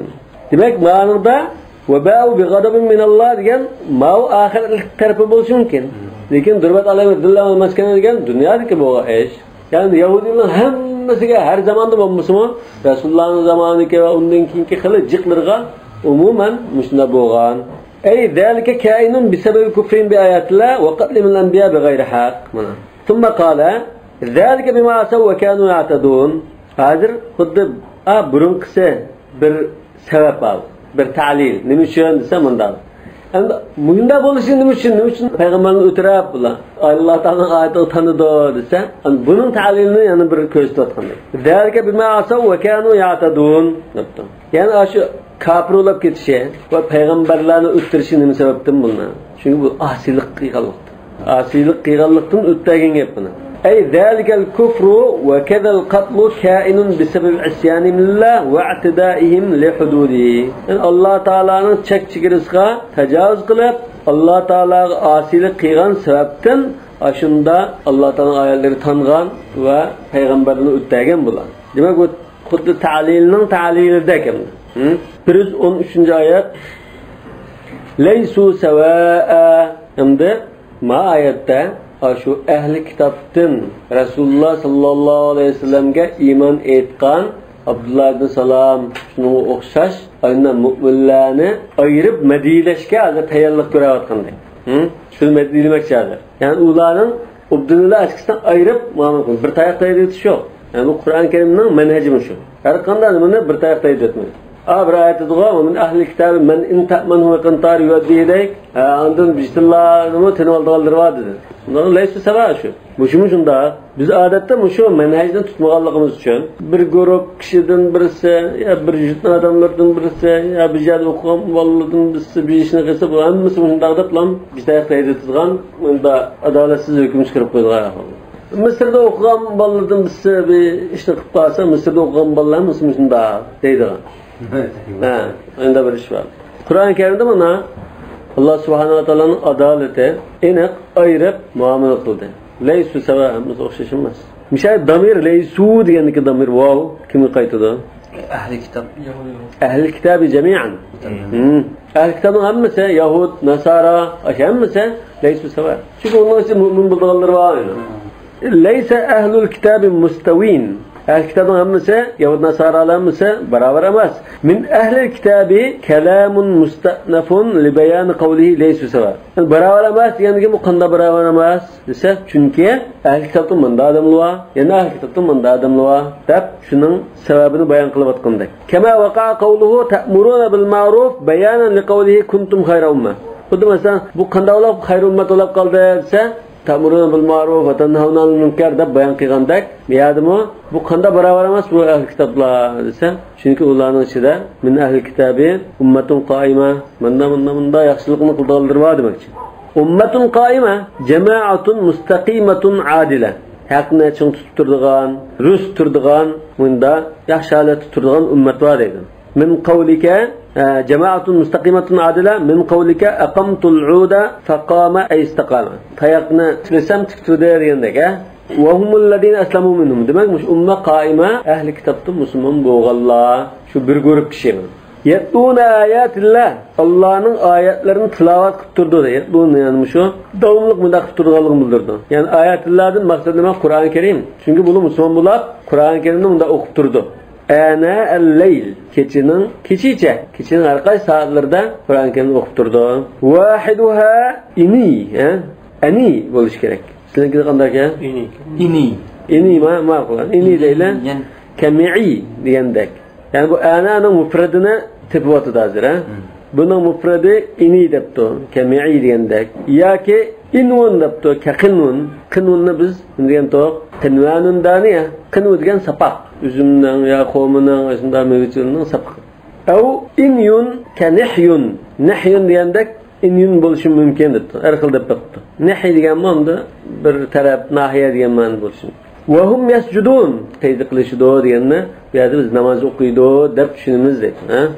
Demek manada ve ba'u bi ghadabin min Allah degan ma'u ahiret tarafı buluşu mümkün. Lekin durbat alayimiz dillama maskana degan dunyodagi bu ish. Yani Yahudilar hammasiga har zamonda bo'lmasmi, Rasulullohning zamonidagi va undan keyingi xil jiqlarga umuman mushunda bo'lgan. Ay zalika kainun bi sababi kufrin bi ayatillah wa qatl al-anbiya bi g'ayri haqq. Mana. Thumma qala zalika bima asaw wa kanu ya'tadun. Hozir xuddi burunqisi bir sabab bor, bir ta'lil. Nima uchun desa bunda. Endi bunda bo'lishi nima uchun payg'ambarni o'tirib bular Alloh taoloning oyatini tanidi desa, buning ta'lilini yana bir ko'rsatganlar. Zalika bima asaw wa kanu ya'tadun. Yani shu kafir bo'lib ketishi va payg'ambarlarni o'ttirishi nima sababdan bo'lgan? Chunki bu asiylik qilganlik. Asiylik qilganlikdan o'tdagan gap buni. Ay zalikal kufru wa kadal qatlu kainun bi sabab isyanihim lillah wa i'tidaihim li hududihi. Yani Alloh taolaning chek-chegarasiga tajovuz qilib, Alloh taolaga asiylik qilgan sababdan ashunda Alloh taolaning oyatlari tangan va payg'ambarni o'tdagan bo'ladi. Demak, bu xuddi ta'lilning ta'lilida ekan. 113-oyat Laysu sawa'a. Endi ma oyatda şu ehli kitaptan Rasulullah sallallahu aleyhi ve sellem'ge iman etkan Abdullah ibn Salam şunu o'xshash aynan mu'minlarni ayırıp Medine'leşke azı tayyorlik ko'rayotganda. Şunu Medine'lemek çağırır. Yani ularning obdinlar askisidan ayırıp ma'lum bir tayoqda ayırışı yo'q. Yani bu Qur'on Karimning manhaji shu. Har qanday nimani bir tayoqda aytmaydi. Bir ayet duğa min ahli kitab men in ta'manhu qantar yu'didek andın bismillah'ı tanıvaldılar dedi. Bunlar leysi seva şu. Bu şunda biz adette şu manhajdan tutmaganligimiz uchun bir guruh kişiden birisi ya bir jutun adamlardan birisi ya bir yer o'qigan bolalardan birisi bir ishni qilsa bu hammasi shunday deblam bir tarafda aytilgan unda adolatsiz hukm chiqarib qo'ygan. Misrda o'qigan bolalardan birisi bir ishni qilib qolsa Misrda o'qigan bolalar shunda deydi. Unda bir ish bor. Qur'on Karimda mana Allah subhanahu wa ta'ala'nın adaleti aniq ayırıp muamele kıldı. Leysu sevâ'ımız o'xshash emas. Misal damir leysu degandagi damir vav kimi qaytadi? ahli kitap. Ehli kitabı cemiyan. Ehli kitabın hemmisi Yahud, Nasara, hemmisi leysu seva. Çünkü onun için mümin bulduğları var. Leyse ehlul kitabı mustavin. Ehl kitabın hemmisi Yahud Nasaralar hemmisi beraber emez. Min ehlil kitabı kelamun mustanafun li beyan kavlihi leysu seva. Beraber emez yani bu konuda beraber emez. Dese çünkü ehl kitabın manda adamlı var. Yani ehl kitabın manda adamlı var. Dep şunun sebebini bayan kılıp atkandık. Kema vaka kavluhu ta'muruna bil ma'ruf beyanan li kavlihi kuntum hayra umma. Bu mesela bu konuda olab hayra ummet olab kaldı dese ta'muruna bil ma'ruf ve tenhavuna anil munkar deb bayan qilgandak miyadimi bu qanda baravar emas bu ahli kitoblar desa chunki ularning ichida min ahli kitobi ummatun qoima munda yaxshilikni qildirma demoqchi ummatun qoima jamoatun mustaqimatun adila haqni ching tutib turadigan rus turadigan bunda yaxshi holatda turadigan ummat bor deydi min qawlika جماعة مستقيمة عادلة من قولك أقمت العود فقام أي استقام تيقنا تلسم تكتودير يندك وهم الذين أسلموا منهم دماغ مش أمة قائمة أهل كتابتهم مسلمون بوغ الله شو برغورب كشيم يتلون آيات الله Allah'ın ayetlerini tilavet kıptırdı. Yetlun yani şu davumluk mıda kıptırdığı bildirdi. Yani ayetlerden maksat demek Kur'an-ı Kerim. Çünkü bunu Müslüman bulap Kur'an-ı Kerim'de mıda okutturdu. Ana el-leyl keçinin arkay saatlerde Kur'an-ı Kerim'i okuturdu. Vahiduha ani buluş gerek. Sizinki de kandak ya? İni ma kulan. İni değil lan. Kemi'i diyendek. Yani bu ana'nın müfredine tepivatı da hazır ha. Bunun müfredi ini depti. Kemi'i diyendek. Ya ki inun depti. Kınun. Kınun'u biz diyen to. Kınvanun dani ya. Kınun diyen sapak. Üzümden ya kovmundan aslında mevcutluğundan sapık. Ev inyun ke nehyun. Nehyun diyendek inyun buluşun mümkündür. Erkılda baktı. Nehy diyen manda bir taraf nahiye diyen man buluşun. Ve hum yescudun. Teyze kılışıdı diyenle ya da biz namaz okuydu dep düşünümüz dedi.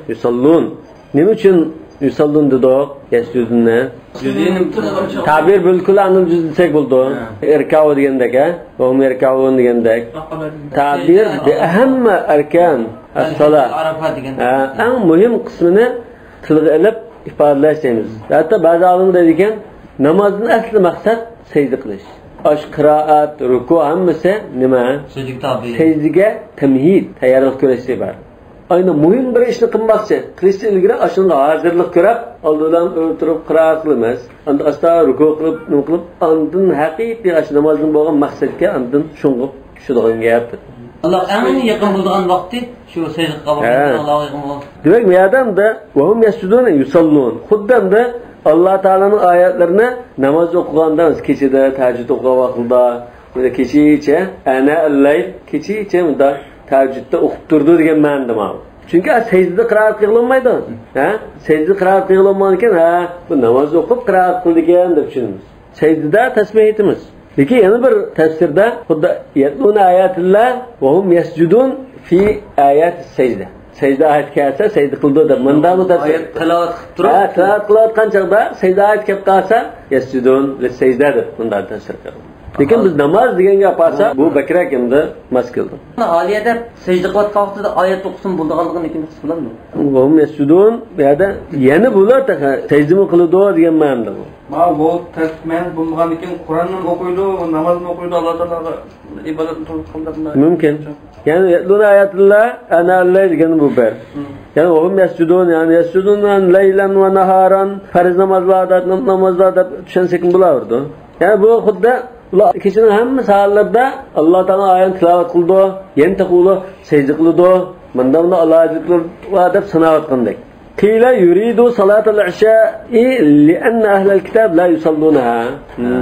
Yusallun. Ne için yusallun dedi yescudun ne? Tabir bülkül anıl cüzdesek buldu. Erkav diyendek ve hum erkavun diyendek. Tabir de ehemme erkan as-salat. En mühim kısmını tılgı elip ifadeleşseniz. Hatta bazı alim dedikken namazın asli maksat secde kılış. Aş kıraat, ruku hemmesi nima? Secdege temhid, tayyorlik ko'rishi bor. Ayni muhim bir ishni qilmoqchi ilgari ashunga hozirlik ko'rib oldidan o'tirib qiraat qilmas anda asta ruku qilib andin haqiqiy ash namozning bo'lgan maqsadga andin shung'ib tushadigan gapdir. Allah eng yaqin bo'lgan vaqti shu secde qilgan Allohga yaqin bo'lgan. Demak bu yerda va hum yasjudun yusallun. Xuddanda Allah Teala'nın ayetlerini namaz okuganda keçide tahajjud okugan vaqtida böyle keçiçe ana al-layl keçiçe munda tahajjudda o'qib turdi degan ma'noda ma'lum. Chunki secdada qiroat qilolmaydi. Secdada qiroat qilolmaydi ekan, bu namoz o'qib qiroat qildi ekan deb tushunamiz. Secdada tasbih etamiz. Lekin yana bir tafsirda xuddi yatluna ayatillah va hum yasjudun fi ayat secda. Secde ayet kelsa secde qildi deb manda bu tafsir. Tilovat qilib turib, tilovat qilayotgan chog'da secde ayet kelib qolsa yasjudun li secda deb munda tafsir qildi. Lekin biz namoz degan gap bo'lsa bu bakrak endi mas keldi. Aliyada secde qilayotgan vaqtida oyat o'qisin bo'lganligini lekin his qiladimi? Hum yasjudun bu yerda yana bular secdemi qiladi degan ma'noda bu. Bu tasmen bo'lgan ekan Qur'onni o'qiydi, namozni o'qiydi, Alloh taologa ibodat qiladi. Mumkin. Yani yatluna ayatullah ana al-layl degan bu ber. Yani hum yasjudun yani yasjudun laylan ve naharan farz namazlarda tushunsak bo'lardi. Yani bu xuddi ular kechning hamma saatlarda Alloh taolo oyat tilovat qildi, yana taqulu secde qildi. Bundan Alloh zikr va deb sanayotgandek. Qila yuridu salatul isha'i li'anna ahlul kitab la yusallunha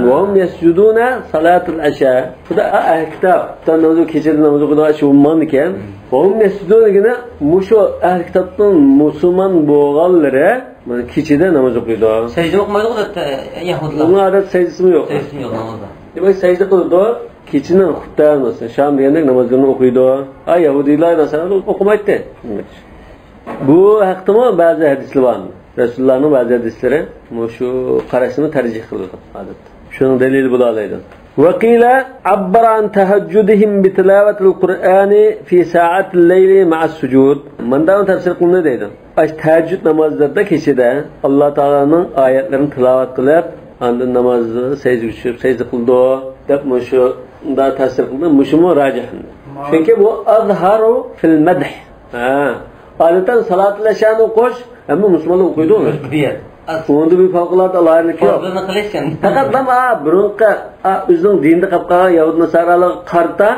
wa hum yasjuduna salatul isha. Bu da ahl kitap namazı keçirdi namazı qilgan shu umman ekan. Wa hum yasjuduna mushu ahl kitobning musulmon bo'lganlari mana kechida namoz o'qiydi. Secde o'qimaydi da Yahudlar. Ularda secdesi yo'q. Secdesi yo'q namozda. Demak secde qildi. Kechining xutdan bo'lsin, sham deganda namozini o'qiydi. Yahudiylar masalan o'qimaydi. Bu haqda ba'zi hadislar bor. Rasulullohning ba'zi hadislari shu qarashni tarjih qiladi odatda. Shuning dalili bo'la oladi. وقيل عبر عن تهجدهم بتلاوة القرآن في ساعات الليل مع السجود. من دام تفسير قلنا deydi. Tahajjud namazlarında kişide Allah Teala'nın ayetlerini tilavet kılıp, andın namazı secde kıldı. Dep muşu da tefsir kıldı. Muşu mu racih. Çünkü bu azharu fil medh. Adeten salat-ı leşanı koş, ama Müslümanlar okuydu onu. Onda bir favqulodda alaylik yo'q. Faqat burunqa o'zining dinda qolib qolgan Yahud Nasaralarga qarta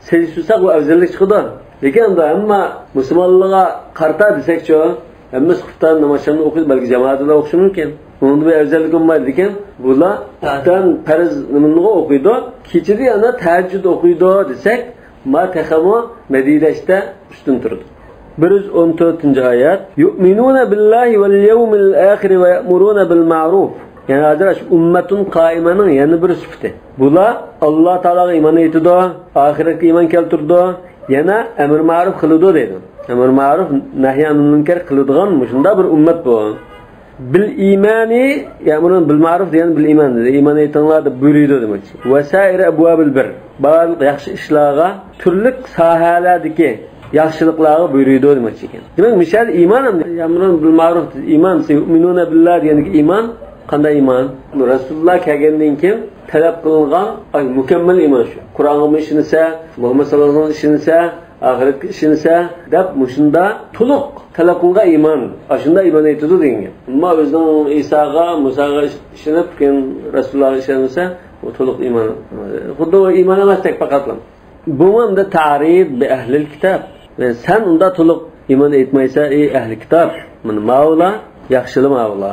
sezishsa bu afzallik chiqadi. Lekin hamma musulmonlarga qarta desakchi, hamma suhbatdan namozlarni o'qiydi, balki jamoatlar o'qishi mumkin. Unda bir afzallik bo'lmaydi lekin bular suhbatdan farz nimani o'qiydi, kechida yana tahajjud o'qiydi desak, ma taxamo madidashda ustun turadi. 114 ayet. Yu'minuna billahi vel yevmil ahir ve ya'muruna bil ma'ruf. Yani adres ummetun kaimanın yani bir sıfatı. Bula Allah Teala'ya iman etdi, ahirete iman keltirdi, yana emir ma'ruf kılıdı dedi. Emir ma'ruf nahyanul münker kılıdığan şunda bir ummet bu. Bil imani ya'muruna bil ma'ruf yani bil iman dedi. İman etenler de buyuruyor demek. Ve sair ebvabil bir. Bazı yaxshi ishlarga turli sohalardagi yaxshiliklarga buyuruydi demak ekan. Demak, mishal iymon ham ya'murun bil ma'ruf iymon, yu'minuna billah yani iymon qanday iymon? Rasululloh kelgandan keyin talab qilingan mukammal iymon shu. Qur'onga ishonsa, Muhammad sallallohu alayhi vasallam ishonsa, oxiratga ishonsa, deb mushunda to'liq talab qilingan iymon. Shunda iymon aytadi degan. Ammo o'zining Isoga, Musoga ishonib keyin Rasulullohga ishonsa, u to'liq iymon. Xuddi o iymon emasdek faqatlam. Bu hamda ta'rif bi ahli kitob. Ve sen onda to'liq iymon etmaysa, ey ahli kitob, mana mavla yaxshili mavla.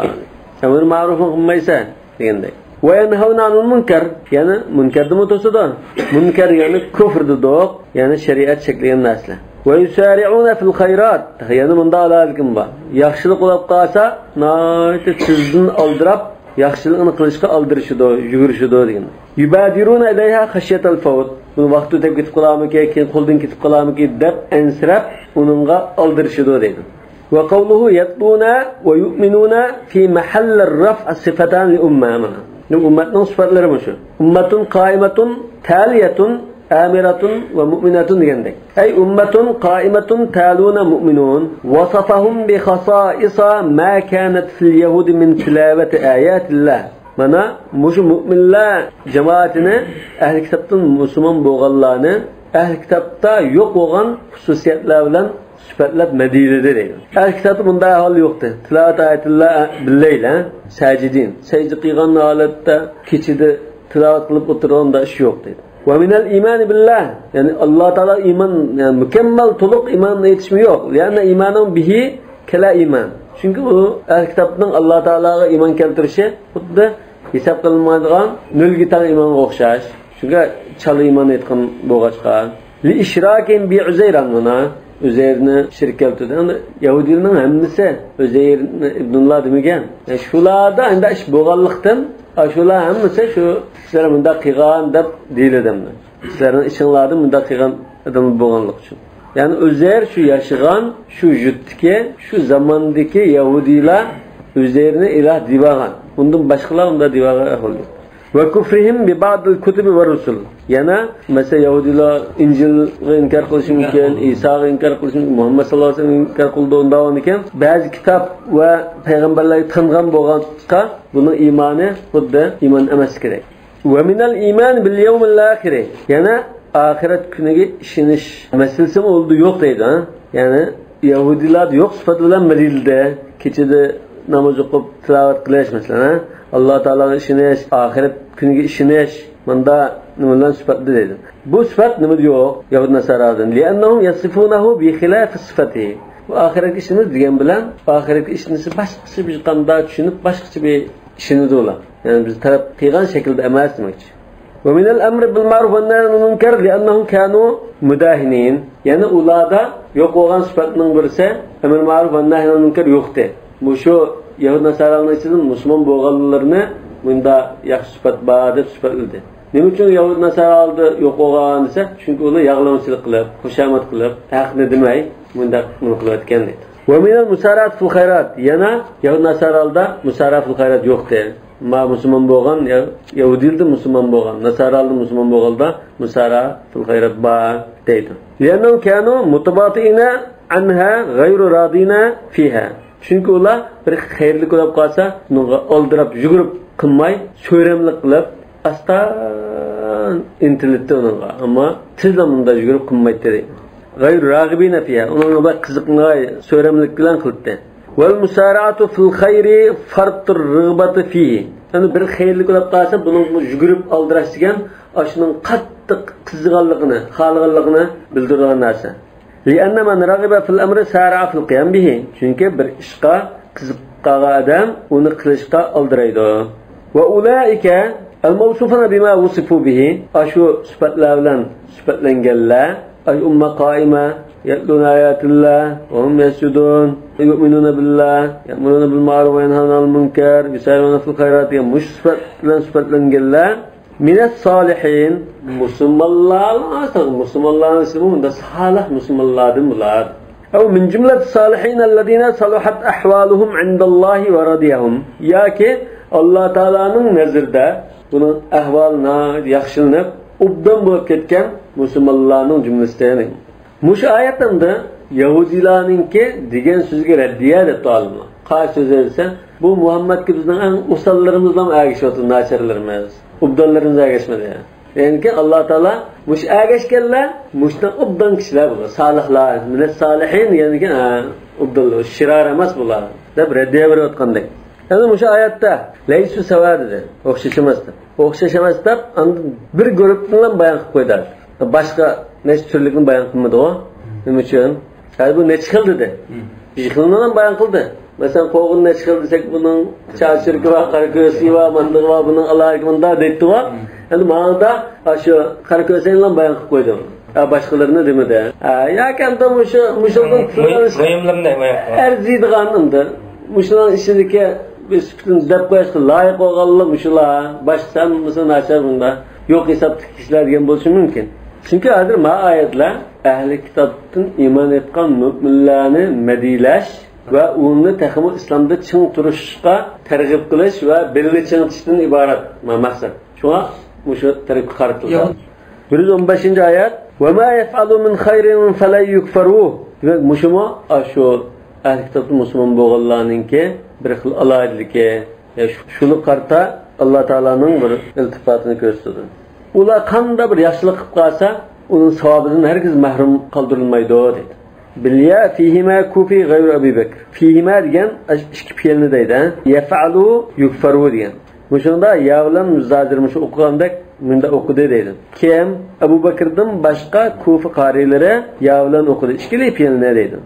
Emir ma'rufni qilmaysa deganday. Ve yanhauna anil munkar, yani munkarni to'sadi. Munkar yani kufrdir, yani shariat cheklagan narsa. Ve yusari'una fil khayrat, yani bunda alalkim bor. Yaxshilik qilib qolsa, noyta sizni oldirab yaxshilikni qilishga oldirishidi, yugurishidi degan. Yubadiruna ilayha khashyatal fawt. Bu vaqt o'tib ketib qolamiki, keyin qo'ldan ketib qolamiki deb ansirab uningga oldirishidi deydi. Wa qawluhu yatuna wa yu'minuna fi mahall ar-raf' as-sifatan li ummah. Bu ummatning sifatlari bu shu. Ummatun qaimatun taliyatun amiratun ve mu'minatun degandek. Ay ummatun qaimatun taluna mu'minun wasafahum bi khasa'isa ma kanat fil yahud min tilavati ayatillah. Mana mushu mu'minlar jamoatini ahli kitobdan musulmon bo'lganlarni ahli kitobda yo'q bo'lgan xususiyatlar bilan sifatlab madinada deydi. Ahli kitobda bunday hol yo'qdi. Tilovat ayatillah billayla sajidin. Sajda qilgan holatda kechida tilovat qilib o'tirganda ish yo'q deydi. Ve minel iman billah, yani Allah Teala iman, yani mükemmel to'liq iman yetişmi yok. Yani imanın bihi kela iman. Çünkü o el kitapның Allah Teala'ga iman keltirişi xuddi hisob qilinmaydigan nol gitar imonga o'xshash. Shunga chala iman etgan bo'lg'achqa. Li ishrakin bi Uzayran mana Uzayrni shirk keltirdi. Yani Yahudilarning hammasi Uzayr ibnulloh demagan. Shularda endi ish bo'lganlikdan shular hammasi shu sizlar bunda qilgan deb deyiladi. Sizlarning ishinglarni bunda qilgan adam bo'lganlik uchun. Yani Uzayr şu yaşayan, şu jutdiki, şu zamandaki Yahudiler Uzayrni ilah divagan. Bundan başkalar onda divaga aholi. Ve kufrihim bi ba'dil kutubi ve rusul. Yana mesela Yahudiler İncil'i inkar qilishi mumkin, İsa'ga inkar qilishi mumkin, Muhammad sallallohu alayhi vasallam inkar qildi ondan ekan. Ba'zi kitob va payg'ambarlarga tangan bo'lganqa buning iymoni xuddi iymon emas kerak. Ve minal iman bil yawmil akhir. Yana ahiret günüge işiniş meselesi mi oldu yok deydi ha. Yani Yahudiler yok sıfat bilen melilde keçide namaz okup tilavet kılış mesela ha. Allah Teala'nın işiniş, ahiret günüge işiniş manda numulan sıfatlı deydi. Bu sıfat nımı yok Yahudi Nasara'dan. Liannahum yasifunahu bi khilafi sıfatihi. Bu ahiret işiniz diyen bilen ahiret işinizi başkası bir kanda düşünüp başkası bir işiniz ola. Yani biz taraf kıygan şekilde emas demekçi. ومن الأمر بالمعروف والنهي عن المنكر لأنهم كانوا مداهنين. Yani ulada yok olan sıfatının birisi emir maruf ve nahy anil münker yoktu. Bu şu Yahudi Nasaralarning içinde Müslüman bo'lganlarni bunda yaxshi sıfat bor deb sifatladi. Nima uchun Yahudi Nasaralarda yo'q bo'lgan desa, chunki ular yag'lamochilik qilib, xushamat qilib, haqni demay bunda nima qilayotgan deydi. Ve minel musaraat fil khayrat. Yana Yahudi Nasaralarda musaraat fil khayrat yoktu. ma musulmon bo'lgan, yahudiyda musulmon bo'lgan, nasaralda musulmon bo'lganda musara fil khayrat ba deydi. Lianna kanu mutabatina anha ghayru radina fiha. Chunki ular bir xayrli ko'rib qolsa, unga oldirab yugurib qilmay, so'ramlik qilib, astan intilibdi unga. Ammo tezlamunda yugurib qilmaydi deydi. Ghayru ragibina fiha. Unga qiziqmay, so'ramlik bilan qildi. Wal musara'atu fil khayri fartur rıgbati fihi. Yani bir xayrli ko'rib qolsa, buning yugurib aldirash degan, ashning qattiq qiziqganligini, xalqanligini bildirgan narsa. Lianna man raghiba fil amri sara'a fil qiyam bihi. Chunki bir ishqa qiziqqan odam uni qilishga aldiraydi. Va ulaika al-mawsufuna bima wusifu bihi. Ashu sifatlar bilan sifatlanganlar ay umma qaima yatluna ayatillah wa hum yasjudun yu'minuna billah ya'muruna bil ma'ruf wa yanhauna 'anil munkar yusari'una fil khairat ya musbat bilan sifatlanganlar minas solihin musulmonlar ismunda salih musulmonlardan bular. Aw min jumlat salihin alladina salahat ahwaluhum 'indallahi wa radiyahum. Yaki Allah Taalaning nazarida buning ahvolini yaxshilanib, obdan bo'lib ketgan musulmonlarning jumlasidan. Mush oyatda Yahudilarninki degan so'zga raddiya deb tolma. Qarshi so'z esa bu Muhammadga bizning eng ustollarimizdan ergashayotgan nacharlarimiz. Obdonlarimiz ergashmadi. Ya'ni Alloh taolo mush ergashganlar, mushdan obdan kishilar bular, salihlar, minas salihin, ya'ni obdonlar, shirar emas bular deb raddiya berayotgandek. Yani mush oyatda laysu savadi, o'xshashamasdi. O'xshashamasdi, bir guruhni bayon qilib qo'ydi. Boshqa necha turlikni bayon qilmadi o. Nima uchun? Hali bu necha xil dedi. Xilni ham bayon qildi. Masalan, qo'g'in necha xil desak, buning chachirki va qarko'si va mandiq va buning alohida bunda deydi va. Endi ma'noda shu qarko'sini ham bayon qilib qo'ydi. Boshqalarni demadi. Yaqanda mushundan qo'yimlarni bayon qildi. Arziydiganimdir. Mushlar ishidagi biz fikrini deb qo'yishga loyiq bo'lganlar mushular. Boshqa misol nachar bunda yo'q hisobli kishilar degan bo'lishi mumkin. Chunki hozir ma oyatlar ahli kitobdan iymon etgan mu'minlarni madilash va uni taxmi islomda ching turishga targ'ib qilish va belni chingitishdan iborat maqsad. Shunga mushu tarafga qaratilgan. 115-oyat: "Va ma yaf'alu min khayrin fala yukfaruh." Demak, mushuma shu ahli kitobda musulmon bo'lganlarningki bir xil alohidligi, shuni qarta Alloh taolaning bir iltifotini ko'rsatdi. Ular qanday bir yaxshilik qilib qolsa, uning savobidan hargiz mahrum qoldirilmaydi dedi. Bilya fihima kufi g'ayr Abi Bakr. Fihima degan ikki fe'lni deydi. Yaf'alu yukfaru degan. Mushunda yavlan muzajirmish o'qigandek bunda o'qidi deydi. Kim Abu Bakrdan boshqa kufi qorilari yavlan o'qidi. Ikkili fe'lni deydi.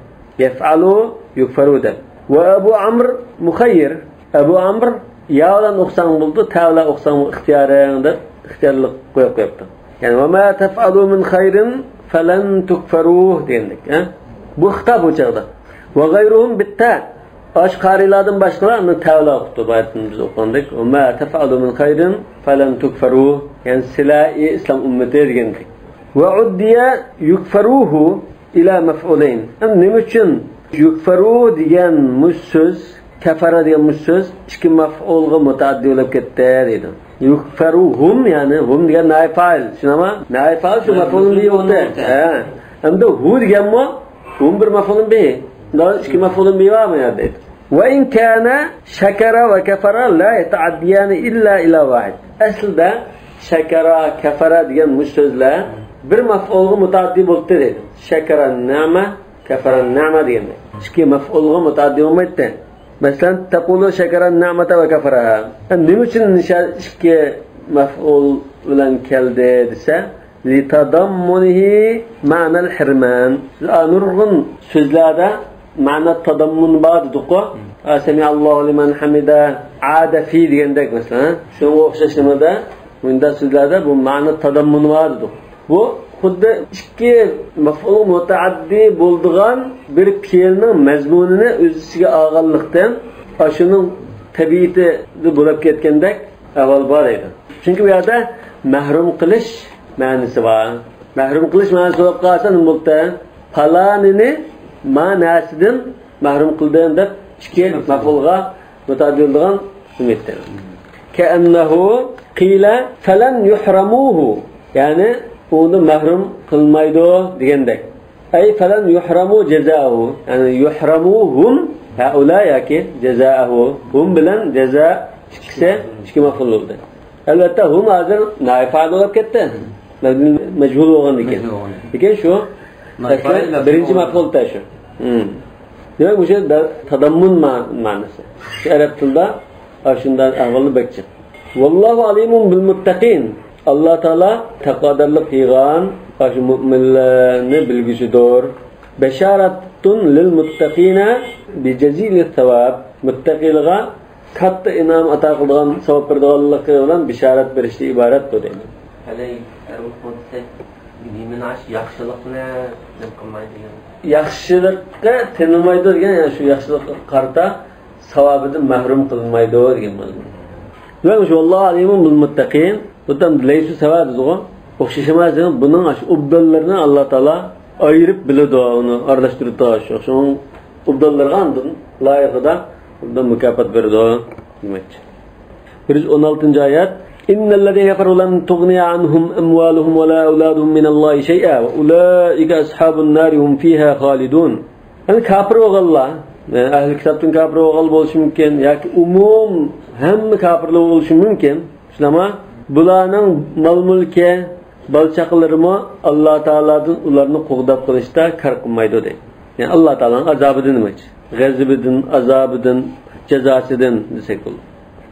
Yaf'alu yukfaru deb. Va Abu Amr Mukhayyir. Abu Amr yavlan o'qsang bo'ldi, tavla o'qsang ixtiyoring deb ixtiyorlik qo'yib qo'yibdi. Ya'ni va ma taf'alu min khayrin falan tukfaruh degandik, bu xitob o'chaqda. Va g'ayruhum bitta ashqarilardan boshqalarni tavla o'qitdi, biz o'qigandik. Va ma taf'alu min khayrin falan tukfaruh, ya'ni silai islom ummati degandik. Va uddiya yukfaruhu ila maf'ulayn. Nima uchun yukfaru degan so'z, kafara degan so'z ikki maf'ulga mutaaddi bo'lib ketdi dedi. Yukfaruhum yani hum degan naifal. Shunama? Naifal shu maf'ulun bihi o'tdi. Endi hu deganmi? Hum bir maf'ulun bihi. Daha ikki maf'ulun bihi varmı ya dedi. Ve in kana şakara ve kafara la yetaaddiyani illa ila vahid. Aslida şakara, kafara degan so'zlar bir maf'ulga mutaaddi bo'ldi dedi. Şakara ni'ma, kafara ni'ma degan. Ikki maf'ulga mutaaddi bo'lmaydi. Mesela taqulu şakara ni'mata ve kafaraha. Nima uchun ikki maf'ul bilan keldi desa, li tadammunihi ma'nal hirman. Nurg'un so'zlarda ma'na tadammun bor dediku. Sami'allohu liman hamida, ada fi degandek mesela. Shunga o'xshashimada bunda so'zlarda bu ma'na tadammun bor dedi. Bu xuddi ikki maf'ul mutaaddi bo'lgan bir fe'lning mazmunini o'z ichiga olganlikdan shuning tabiati bo'lib ketgandek avval bor edi. Chunki bu yerda mahrum qilish ma'nosi bor. Mahrum qilish ma'nosi bo'lib qolsa nima bo'ldi? Falonini ma'nosidan mahrum qildim deb ikki maf'ulga mutaaddi bo'lgan umiddir. ke'annahu qila falan yuhramuhu. Yani onu mahrum kılmaydı degandek. Ay falan yuhramu cezaahu. Yani yuhramuhum haula yaki cezaahu. Hum bilan ceza ikisi ikki maf'ul bo'ldi. Albatta hum hozir naifat bo'lib ketdi. Majhul bo'lgan ekan. Lekin shu birinchi maf'ul taşı. Demek bu şey tadammun ma'nosi. Arab tilida shundan avval bakchi. Vallohu alimun bil muttaqin. Allah Taala taqodarlik qilgan shu mu'minlarni bilgisidir. Basharatun lil muttaqina bi jazil thawab. Muttaqilga katta inom ato qilgan savob berganligi bilan bisharat berishdan iborat dedi. Halay arwaqotda biminash yaxshilikni deb qilmaydi. Yaxshilikka tinmaydi degan, ya'ni shu yaxshilikka qarta savobidan mahrum qilmaydi degan ma'no. Demak, shu Alloh alimun bil muttaqin, bundan laysu savobiga o'xshashmas, buning shu ubdallarni Alloh taolo ayirib biladi, uni aralashtirib turadi. Shu ubdallarga andin loyiqida bundan mukofot beradi demakchi. 116-oyat إن الذين كفروا لن تغني عنهم أموالهم ولا أولادهم من الله شيئا وأولئك أصحاب النار هم فيها خالدون. Yani kafir oğullar, ahli kitaptan kafir oğul oluşu mümkün, ya ki umum hem kafirli oluşu mümkün. Ama bularning mal mulki, balçaqlarımı Allah Teala'dan ularını qoğdab qilishda kar qilmaydi deydi. Yani Allah Teala'nın azabıdan demek. G'azibidan, azabidan, jazosidan desek olur.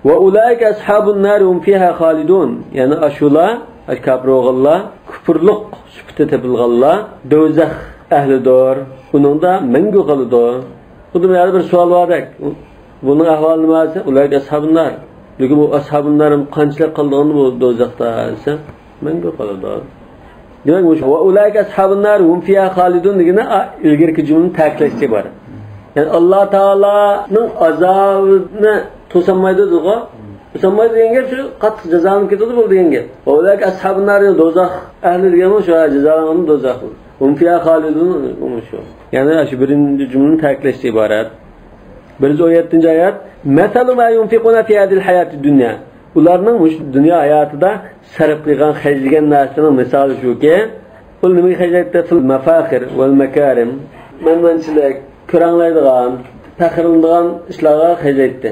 Ve ulaika ashabun nar hum fiha halidun. Yani aşula, kafir oğullar, küfürlük sübüte tepilganlar, do'zax ahlidir. Bunun da mengu qalıdır. Bu da bir sual var. Bunun ahvali nimasi? Ulaika ashabun nar. Lekin bu ashabun narın qanchalik qaldığını bu do'zaxda esa mengu qalıdır. Demek bu ve ulaika ashabun nar hum fiha halidun degani ilgirki jumlaning ta'kidlashi bor. Yani Allah Teala'nın azabını to'sanmaydi diyor. To'sanmaydi degan gap shu qattiq jazoni ketadi bu degan gap. Ular ashabun nar do'zax ahli degan shu jazolangan do'zax. Hum fiha halidun shu. Yani shu birinchi jumlaning ta'kidlashi iborat. 117-oyat Matalu ma yunfiquna fi hadhihi al-hayati dunya. Ularning dunyo hayotida sarf qilgan, xarjlagan narsaning misoli shuki, pul nima xarjlaydi? Fil mafakhir wal makarim. Manmanchilik, ko'ranglaydigan, faxrlanadigan ishlarga xarjlaydi.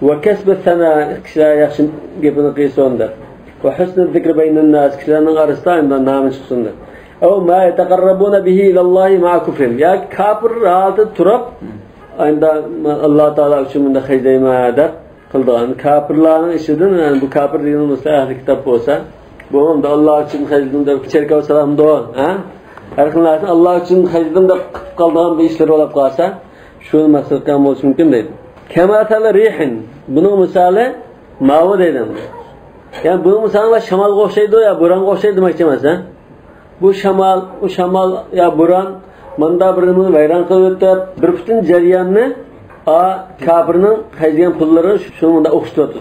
Ve kesb sana kişiler yaxshi gapini qilsinlar. Ve husn zikr baynan nas kişilerning arasida undan namin chiqsinlar. Aw ma yataqarrabuna bihi ila Allohi ma'a kufrin. Ya kafir holda turib, unda Alloh taolo uchun bunda xarjlayma deb qildigan kafirlarning ishidan, yani bu kafir degan bo'lsa, ahli kitob bo'lsa, bu unda Alloh uchun xarjladim deb cherkov salamdo, ha? Har xillarni Alloh uchun xarjladim deb qildigan bir ishlar bo'lib qolsa, shuni maqsad qilgan bo'lishi mumkin deydi. Kematal rihin. Bunun misali mavi deydi. Yani bunun misali shamalga o'xshaydi ya bo'ronga o'xshaydi demoqchi emas, ha? Bu shamal ya bo'ron manda birini vayron qilib o'tib, bir butun jarayonni kafirning xarjlagan pullari shunda o'xshatadi.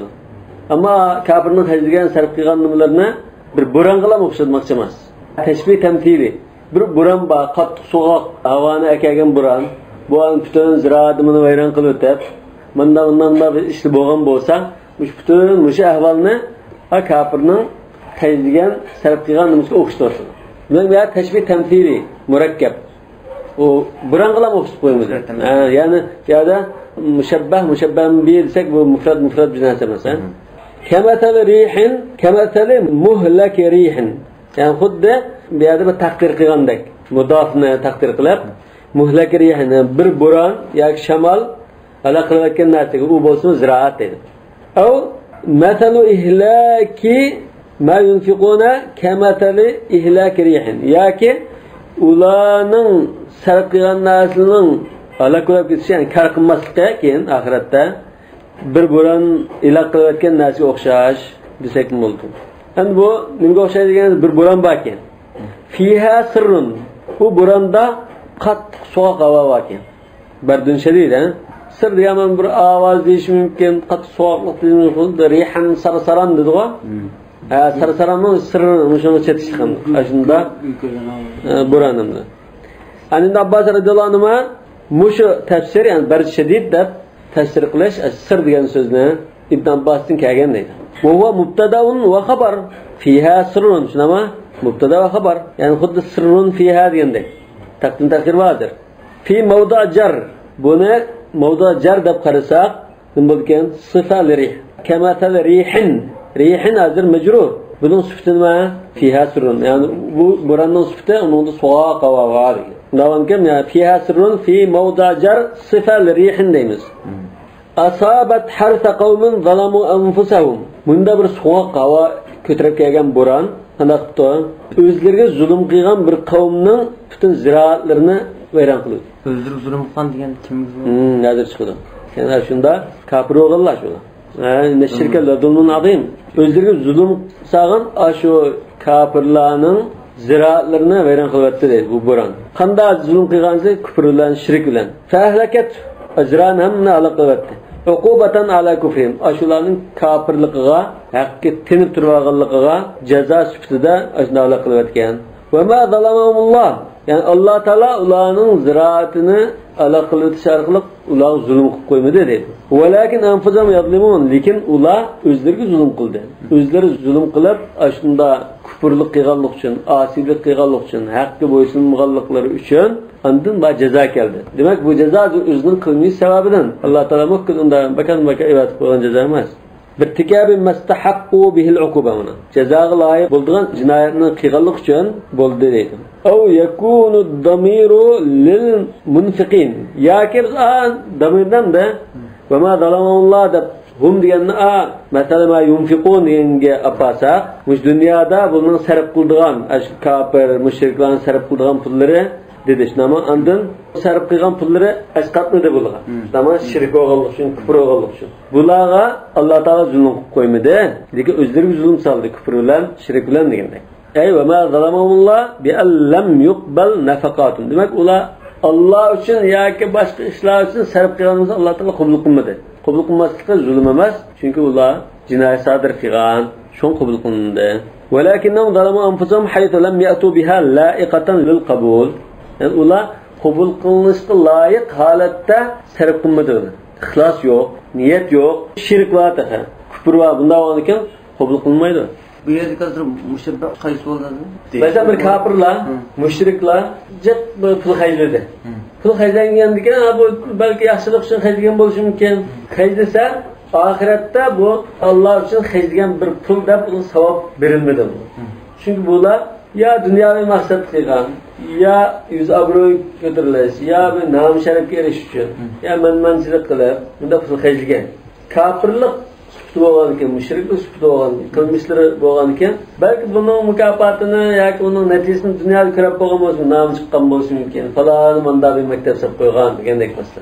Ammo kafirning xarjlagan sarf qilgan nimalarni bir bo'ronga ham o'xshatmoqchi emas. Tashbih tamthili. Bir bo'ron bor, qattiq so'g'oq havoni akagan bo'ron. Bu butun ziroatini vayron qilib o'tib, bundan bir ishli bo'lgan bo'lsa, butun o'sha ahvolni kafirning xarjlagan sarf qilgan nimasiga o'xshatadi. Demak, bu tashbih tamthili, murakkab. O buranqalam o'xshatib qo'yamiz. Ya'ni yo'da mushabbah bi desak bu mufrad bir narsa emas, ha? Kamatal rihin, kamatal muhlak rihin. Yani xuddi bu yerda bir taqdir qilgandek, mudofni taqdir qilib, muhlak rihin bir bo'ron yoki shamol ala qilayotgan narsaga u bo'lsin ziroat dedi. Aw matalu ihlaki ma yunfiquna kamatali ihlak rihin. Yoki ularning sarf qilgan narsaning ala ko'rib ketishi, ya'ni kar qilmaslikka keyin oxiratda bir bo'ron iloq qilayotgan narsaga o'xshash desak bo'ldi. Endi bu nima o'xshaydi degan bir bo'ron bor ekan. Fiha sirrun. Bu bo'ronda qattiq sovuq havo bor ekan. Bardun shadid, ha? Sir degan bir ovoz deyish mumkin, qattiq sovuqlik deyish mumkin, rihan sarsaran dedi-ku. Sarsaranning sirrini shuni chetishgan. Shunda bo'ronimda. Anında Abbas radhiyallohu anhu mushu tafsir, yani bar shadid deb tafsir qilish sir degan so'zni Ibn Abbosdan kelgan deydi. Ve huve mubtadaun ve haber. Fiha sırrun. Şunama mubtada ve haber. Yani xuddi sırrun fiha degandek. Taqdim ta'khir vardır. Fi mavda jar. Buni mavda jar deb qarasak, nima bo'lgan? Sifal rih. Kamatal rihin. Rihin azir majrur. Bunun sıfatı nima? Fiha sirrun. Yani bu buranın sıfatı onun da suğa qava var. Davam kim ya? Fiha sirrun fi mawda jar sifal rihin deymiz. Asabat harsa qawmin zalamu anfusahum. Bunda bir suğa qava ko'tarib kelgan buran, qanaqto o'zlariga zulm qilgan bir qavmning butun ziroatlarini vayron qildi. O'zlari zulm qilgan degan kimga? Nazar chiqdi. Yani shunda kafir o'g'illar shular. Neşirkeler zulmun azim. Özlerine zulüm sağın aşu kafirlarının ziraatlarına veren kılvetti değil bu buran. Kanda zulüm kıygansı küfür ulan, şirik ulan. Fehleket azran hemne ala kılvetti. Ukubatan ala küfrim. Aşularının kafirliğine, hakkı tenip durvağılıqıga ceza süptüde aşına ala kılvetken. Ve ma zalamahumullah. Yani Allah Teala ulanın ziraatını ala kılveti şarkılık ular zulüm koymadı dedi. Velakin anfusahum yazlimun. Lekin ular özleriga zulüm qildi. Özleri zulüm qilib, aşında küfürlük qilganlik uchun, asilik qilganlik uchun, haqqi bo'ysunmaganliklari uchun ondan ba jazo keldi. Demak bu jazo o'zining qilmish sababidan Alloh taolo mukkunda bakan evat qo'ygan jazo emas. Bitikabi mastahaqqu bihil uquba ona. Jazoga loyiq bo'lgan jinoyatni qilganlik uchun bo'ldi deydi. Aw yakunu ad-damiru lil munfiqin. Yoki damirdan da va ma zalamullah deb hum deganni masalan yunfiqun deganga apasa, mush dunyoda bundan sarf qildigan kafir, mushriklarning sarf qildigan pullari dedi. Shunama ondan sarf qilgan pullari asqatni deb bo'lgan. Shunama shirk o'g'illik uchun, kufr o'g'illik uchun. Bularga Alloh taolo zulm qo'ymadi, lekin o'zlariga zulm soldi, kufr bilan, shirk bilan degandek. Ey va ma zalamullah bi lam yuqbal nafaqatun. Demak ular Allah uchun yoki boshqa ishlar uchun sarf qilganimizni Alloh taolo qabul qilmadi. Qabul qilmasligi zulm emas, chunki ular jinoyat sodir qilgan, shun qabul qilindi. Walakinnahum zalamu anfusahum haythu lam ya'tu biha la'iqatan lil qabul. Yani ular qabul qilinishga loyiq holatda sarf qilmadi. Ixlos yo'q, niyat yo'q, shirk va taha. Kufr va bunday ekan qabul qilmaydi. Bu yerda hozir mushriklar qaysi bo'ladi? Mesela bir kafirlar, müşriklar jet pul xayirdi. Pul xayirgandikan, bu balki yaxshilik uchun xayirgan bo'lishi mumkin. Xayrisa, oxiratda bu Alloh uchun xayirgan bir pul deb uni savob berilmadi. Chunki bular ya dunyoviy maqsad qilgan, ya yuz obro'y ko'tarilish, ya bir nom sharafga erishish uchun, ya manmanchilik qilib, bunda pul xayirgan. Kafirlik bo'lgan ekan, mushriklik bo'lgan, qilmishlari bo'lgan ekan, balki buning mukofotini yoki uning natijasini dunyoda ko'rib bo'lgan bo'lsa, nom chiqqan bo'lishi mumkin. Falon manda bir maktab solib qo'ygan degandek bo'lsa.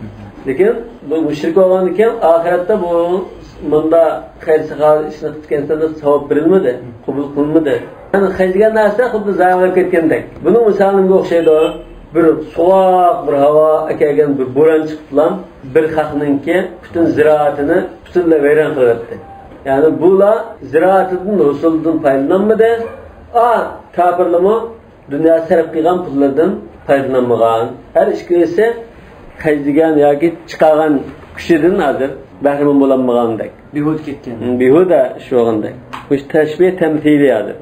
Lekin bu mushrik bo'lgan ekan, oxiratda bu manda xayr-saxovat ishni qilganda savob berilmadi, qabul qilinmadi. Yani xayirgan narsa xuddi zaylab ketgandek. Buning misolimga o'xshaydi. Bir soğuk bir hava akagan bir bo'ron chiqiblan, bir xalqninki butun ziroatini butunlay vayron qilyapti. Ya'ni bular ziroatidan, rusuldan foydalanmadi. Kafirlarmi dunyo sarf qilgan pullardan foydalanmagan. Har ikkisi xayirgan yoki chiqargan kishidan hozir bahramon bo'lanmagandek. Bihud ketgan. Bihuda sho'g'andek. Bu tashbih tamthiliyadir.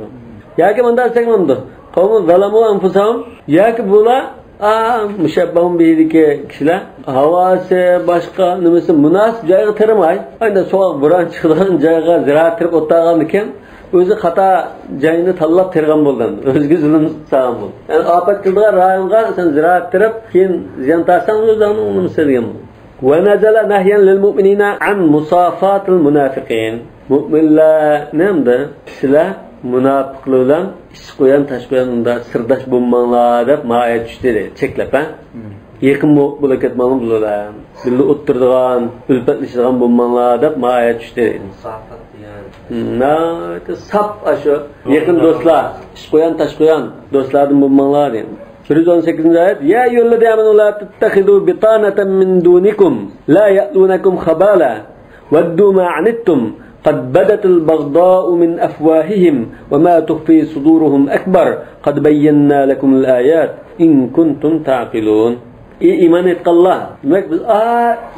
Yoki bunday segmenti. Qavm zalamu anfusahum yoki bular mushabbahun bihidagi kishilar havasi boshqa nimasi munosib joyga tirmay, ayni so'q buran chiqadigan joyga ziroat tirib o'tirgan ekan, o'zi xato joyni tanlab tirgan bo'lgan, o'ziga zulm qilgan bo'ldi. Ya'ni ofat qilgan rayonga sen ziroat tirib, keyin ziyon tarsan o'zini nimasi degan. Wa nazala nahyan lil mu'minina an musafatil munafiqin. Mu'minlar nimda? Sizlar munofiqlar bilan ish qo'yan, tash qo'yan unda sirdosh bo'lmanglar deb ma'yat tushdi dedi. Cheklab, yaqin bo'lib ketmanglar bular. Birga o'tiradigan, ulfatlashadigan bo'lmanglar deb ma'yat tushdi dedi. Safat degan. Sap ashu yaqin do'stlar, ish qo'yan, tash qo'yan do'stlardan bo'lmanglar dedi. 118 oyat: Ya ayyuhallazina amanu la tattakhidu bitanatan min dunikum la ya'lunakum khabala waddu ma 'anittum قد بدت البغضاء من أفواههم وما تخفي صدورهم أكبر قد بينا لكم الآيات إن كنتم تعقلون. إيمان الله. demek biz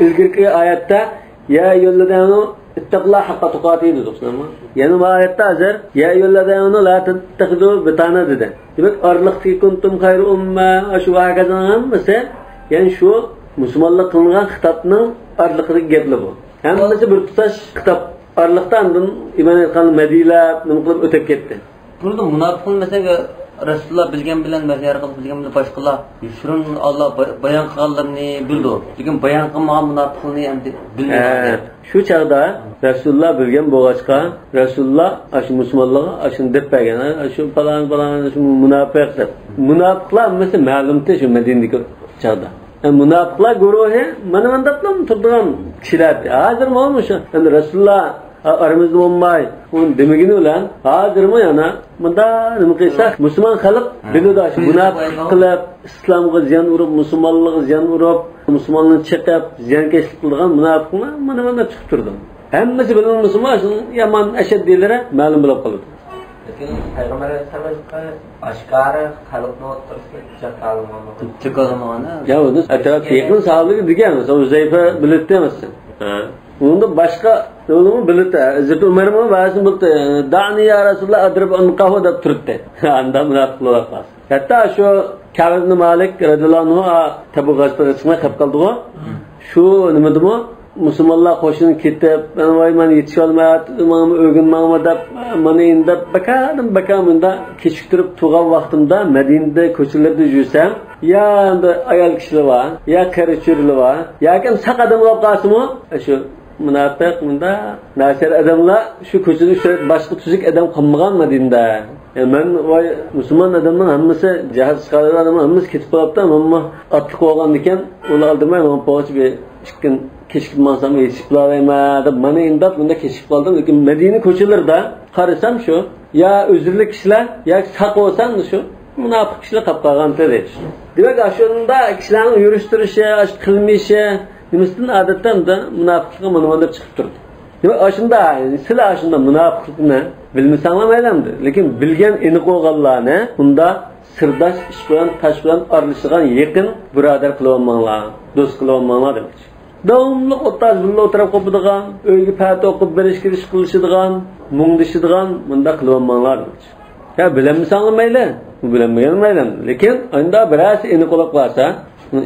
ilgirki ayette ya ayyuhallazina ittaqullah haqqa tuqati dedi Osmanlı. Yani bu ayette hazır ya eyyuhellezine la tettehidu bitana dedi. Demek arlıqtaki kuntum hayru umma şu vakazangan mısa? Yani şu Müslümanlık kılıngan kitapның arlıqtaki gepli bu. Yani mesela bir tutaş kitap arlıqtan iman etkan Medine nima qilib o'tib ketdi. Burada münafıkın mesela Resulullah bilgen bilen mesela arkalı bilgen bilen başkalar şunun Allah bayan kılganlarını bildi. Lekin bayan kılmagan münafıkını endi bilmedi. Şu çağda Resulullah bilgen boğaçqa Resulullah aşı Müslümanlığı aşın dep bergen. Aşı falan şu münafık dep. Münafıklar mesela ma'lumdi şu Medine'deki çağda. Münafıklar guruhi mana mandaplam turgan kishilar. Hozir mi olmuş? Endi Resulullah aramızda olmay. Onun demegini bilan hozirmi yana bunda nima qilsak musulmon xalq biladi shu munofiq qilib islomga ziyon urib musulmonlarga ziyon urib musulmonlarni chiqib ziyonkashlik qilgan munofiqlar mana chiqib turdi. Hammasi bilan musulmon yomon ashaddilari ma'lum bo'lib qoldi. Lekin Payg'ambar alayhisolamga oshkora xalqni o'rtasida Çıkarmağına. Ya o da etrafta yakın sahabeyi degan, Uzayfa bildi emasın. Unda boshqa yo'limi bildi. Hazrat Umar mı bazı bildi. Da'ni ya Rasulullah adrib anqahu deb turibdi. Anda munofiqlar qas. Hatta şu Ka'b ibn Malik radhiyallohu anhu Tabu g'azotida qilib qoldi-ku. Shu nima demo? Müslümanlar qo'shin ketib, men yetish olmayman, o'rganmayman deb, meni endi bakamda kechiktirib turgan vaqtimda Madinada ko'chalarda yursam, ya endi ayol kishilar bor, ya qarichurlar bor, yoki saq odam bo'lib qolsa-mu, shu munofiq bunda nasir odamlar shu ko'chada uchrab boshqa tuzuk odam qolmagan Madinada. Men voy musulmon odamning hammasi jihad chiqargan odamlar hammasi ketib qolibdi, ammo otliq bo'lgan ekan, ular oldimay men poch bir chiqqan kechikib mansam yetishib qolayman deb mana endi bunda kechikib qoldim. Lekin Madina ko'chalarida qarasam shu ya o'zirli kishilar yoki saq bo'lsam shu munofiq kishilar qolib qolgan dedi. Demak, shunda kishilarning yurishtirishi, qilmishi nimasidan odatdan munofiqlikqa mana deb chiqib turdi. Demak, shunda sizlar shunda munofiqlikni bilmasanglar maylamdi. Lekin bilgan aniq bo'lganlarni unda sirdash ish bilan tash bilan aralashgan yaqin birodar qilib olmanglar, do'st qilib olmanglar demoqchi. Davomli o'taz birga o'tirib qo'yadigan, uyga pat o'qib berish kirish qilishadigan, mungdishadigan bunda qilib olmanglar demoqchi. Ya bilamsanglar mayli, bu bilanmagan mayli. Lekin unda biroz aniq bo'lib qolsa,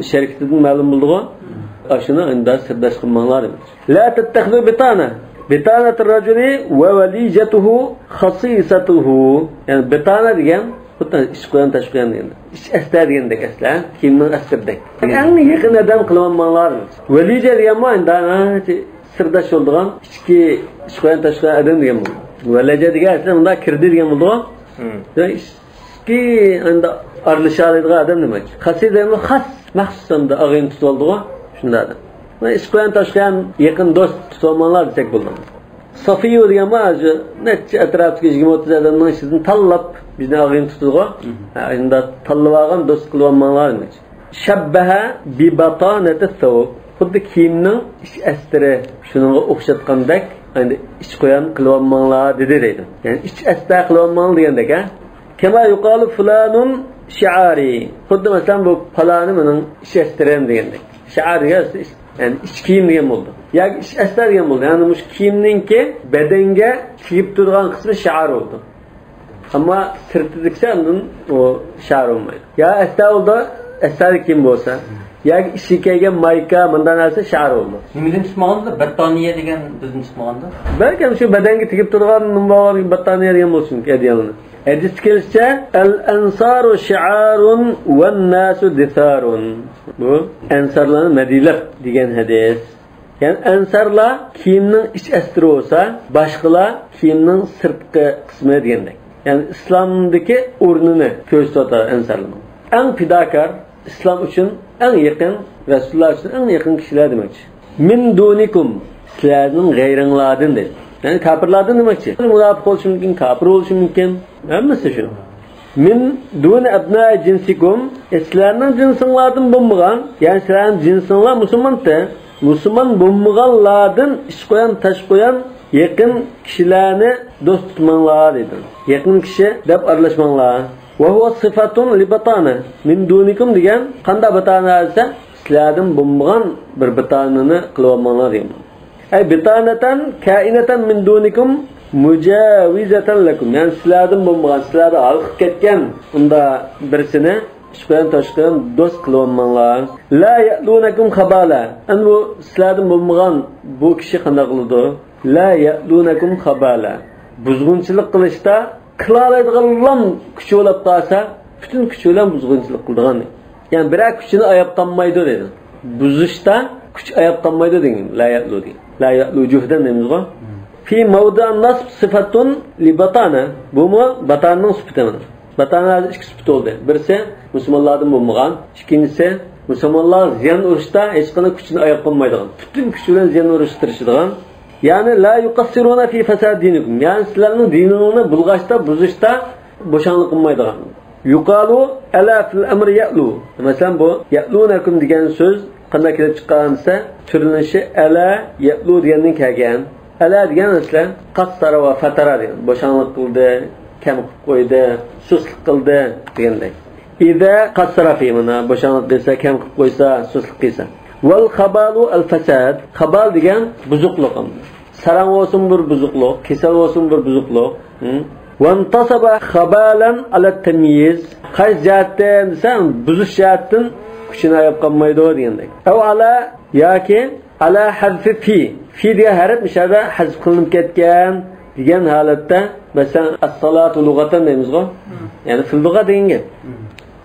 sharikatdan ma'lum bo'ldi-ku. Ashuni unda sirdash qilmanglar demoqchi. La tattakhdu bitana bitanatu rajuli wa walijatuhu khasisatuhu. Yani bitana degan Bundan iş koyan taş koyan degan. İş astar degandek asla, kimning astirdak. Eng yaqin odam qilmanmanlar. Valija degan manda sirdash bo'lgan, ichki ish koyan tash koyan odam degan bu. Valija degan asla unda kirdi degan bo'ldi. Ichki anda arlashadigan odam demak. Xasidami xas maxsusanda ag'in tutildi-ku, shunday. Va ish koyan tash koyan yaqin do'st tutolmanlar desak bo'ladi. Safiyo degan ma'ji necha atrofdagi 20-30 odamning ichidan tanlab bizni ag'in tutdi-ku. Endi tanlab olgan do'st qilib olmanglar demak. Shabbaha bi batanati thawb. Xuddi kiyimning ish astiri shunga o'xshatgandek, endi ish qo'yan qilib olmanglar dedi. Ya'ni ish asta qilib olmang degandek, ha. Kama yuqalu fulanun shi'ari. Xuddi masalan bu falani mening ish astirim degandek. Shi'ar degan yani iç kiyim degan bo'ldi. Yoki ish astar degan bo'ldi. Ya'ni mush kiyimninki bedenge kiyib turgan qismi shi'ar bo'ldi. Ammo sirtidiksa undan o shi'ar bo'lmaydi. Ya astar bo'ldi, astar kiyim bo'lsa, yoki ishi kiygan mayka bundan narsa shi'ar bo'ldi. Nimadan chiqmaganda battoniya degan bizning chiqmaganda? Balkim shu badanga tegib turgan nimani battoniya degan bo'lsin, idealni. Hadis kelsa al-ansaru shi'arun wan-nasu ditharun. Bu ansarlarning madilab degan hadis. Yani ansarlar kiyimning iç astiri bo'lsa, boshqalar kiyimning sirtqi qismi degandek. Yani islomdagi o'rnini ko'rsatadi ansarlar. Eng fidokor, islom uchun eng yaqin, rasululloh uchun eng yaqin kishilar demakchi. Min dunikum, sizlarning g'ayringlardan dedi. Yani kafirlardan demakchi. Munofiq bo'lishi mumkin, kafir bo'lishi mumkin. Hammasi shu. Min dun abna jinsikum, sizlarning jinsinglardan bo'lmagan, ya'ni sizlarning jinsinglar musulmonda, musulmon bo'lmaganlardan ish qo'yan, tash qo'yan yaqin kishilarni do'st tutmanglar dedi. Yaqin kishi deb aralashmanglar. Va huwa sifatun li batana min dunikum degan qanday batana esa sizlardan bo'lmagan bir batanani qilib olmanglar degan. Ay bitanatan kainatan min dunikum mujawizatan lakum. Yani sizlardan bo'lmagan, sizlarda alqib ketgan unda birisini ishbilan toshqin do'st qilolmanglar. La ya'lunakum khabala. Ana bu sizlardan bo'lmagan bu kishi qanday qiladi? La ya'lunakum khabala. Buzg'unchilik qilishda qilaoladigan kuchi bo'lib qolsa, butun kuchi bilan buzg'unchilik qiladigan. Yani birak kuchini ayab qolmaydi dedi. Buzishda kuch ayab qolmaydi degan. La ya'lu degan. La ya'lu juhdan deymiz-ku. Fi mawdi'an nasb sifatun li batana. Bu mu batanning sifati. Batanada ikki sifat oldu. Birisi musulmonlardan bo'lmagan, ikkinchisi musulmonlar ziyon urishda hech qanday kuchini ayab qolmaydigan. Butun kuch bilan ziyon urishtirishadigan. Yani la yuqassiruna fi fasad dinikum. Yani sizlarning diningni bulg'ashda, buzishda bo'shanlik qilmaydigan. Yuqalu ala fil amri ya'lu. Masalan bu ya'lunakum degan so'z qanday kelib chiqqansa, turilishi ala ya'lu degandan kelgan. Ala degan aslan qassara va fatara degan. Bo'shanlik qildi, kam qilib qo'ydi, suslik qildi deganday. Ida qassara fi mana bo'shanlik desa, kam qilib qo'ysa, suslik qilsa. Wal khabalu al fasad. Khabal degan buzuqliq. Sarang bo'lsin bir buzuqliq, kasal bo'lsin bir buzuqliq. Vantasaba khabalan ala tamyiz. Qaysi jihatdan desam, buzish jihatdan kuchini ayab qolmaydi degandek. Aw ala yoki ala hadfi fi. Fi degan harf mishada hazf qilinib ketgan degan holatda, masalan, as-salatu lug'atan deymiz-ku. Ya'ni fil lug'a degan gap.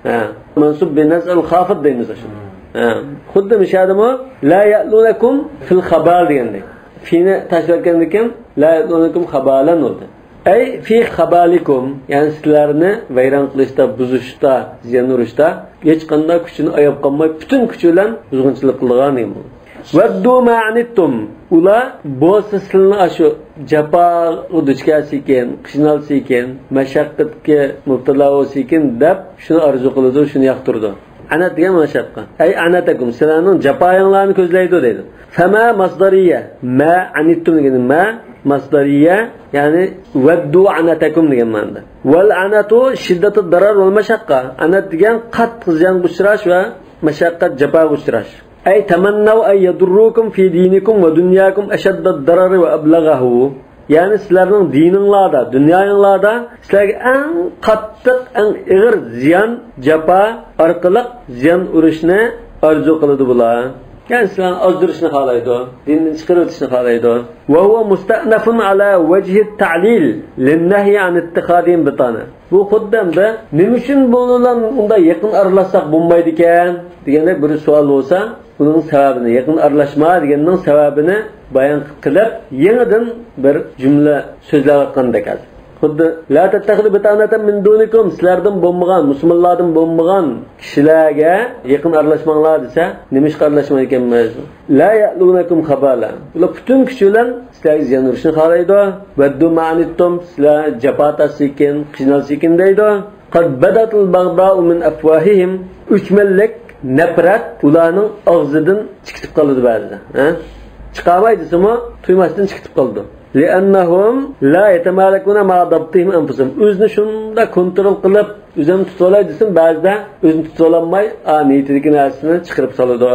Ha, mansub bi naz'al khafid deymiz shuni. Ha, xuddi mishadimi? La ya'lunakum fil khabal degandek. Fini tashlatgandan keyin la ya'lunakum khabalan bo'ldi. Ay fi khabalikum, yani sizlarni vayron qilishda, buzishda, ziyon urishda hech qanday kuchini ayab qolmay, butun kuchi bilan buzg'unchilik qilgan edi. Waddu ma'anittum. Ular bo'lsa sizlarni ashu jafo duchkasi ekan, qishnalsi ekan, mashaqqatga mubtalo bo'lsa ekan deb shuni orzu qiladi, shuni yoqtirdi. Anat degan mashaqqa. Ay anatakum, sizlarning jafoinglarni ko'zlaydi dedi. Fama masdariya. Ma anittum degan ma masdariya, yani waddu anatakum degan ma'noda. Wal anatu shiddatu darar wal mashaqqa. Anat degan qattiq ziyon uchrash va mashaqqat jafo uchrash. Ay tamannaw ay yadurrukum fi dinikum va dunyakum ashadda ad-darar wa ablaghahu. Yani sizlarning dininglarda, dunyoyinglarda sizlarga eng qattiq, eng ig'ir ziyon, jafo orqali ziyon urishni orzu qiladi bular. Yani sizlarni ozdirishni xohlaydi, dindan chiqarib o'tishni xohlaydi. Va huwa musta'nafun ala wajhi at-ta'lil lin-nahy an ittikhadin bitana. Bu xuddanda nima uchun bo'lan unda yaqin aralashsak bo'lmaydi ekan deganda bir savol bo'lsa, bunun sababini, yaqin aralashma deganning sababini bayon qilib, yangidan bir jumla so'zlayotgandek hozir. Xuddi la tattaxidu bitanatan min dunikum, sizlardan bo'lmagan, musulmonlardan bo'lmagan kishilarga yaqin aralashmanglar desa, nima ish aralashmaydi ekanmiz? La ya'lunakum khabala. Ular butun kuchi bilan sizlarga ziyon urishni xohlaydi. Waddu ma'anittum, sizlar jafotasikin, qiynalsikin deydi. Qad badatul baghda'u min afwahihim. Uchmallik nafrat ularning og'zidan chiqib qoldi ba'zida. Chiqamaydi-simi, tuymasdan chiqib qoldi. لأنهم لا يتمالكون مع ضبطهم أنفسهم. O'zini shunda kontrol qilib, o'zini tutolay desam, ba'zida o'zini tutolamay, niyatidagi narsani chiqarib soladi.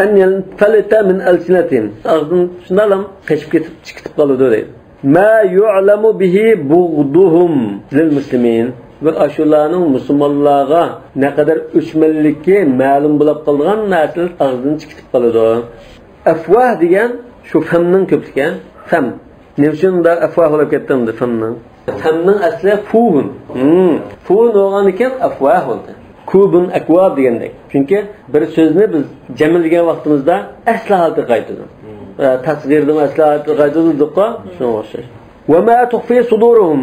An yanfalita min alsinatihim. Og'zini shundalam qechib ketib chiqib qoladi deydi. Ma yu'lamu bihi bughduhum lil muslimin. Va ashularning musulmonlarga naqadar o'chmanligi ma'lum bo'lib qolgan narsalar og'zidan chiqib qoladi. Afwah degan shu famning ko'pligi, fam. Ne uchun da afvah bo'lib ketdi famning? Famning asli fuun. Fuun bo'lgan ekan afvah bo'ldi. Kubun akvab degandek. Chunki bir so'zni biz jamilgan vaqtimizda asli holatiga qaytadi. Tasg'irdan asli holatiga qaytadi-ku, shunga o'xshash. Va ma tukhfi suduruhum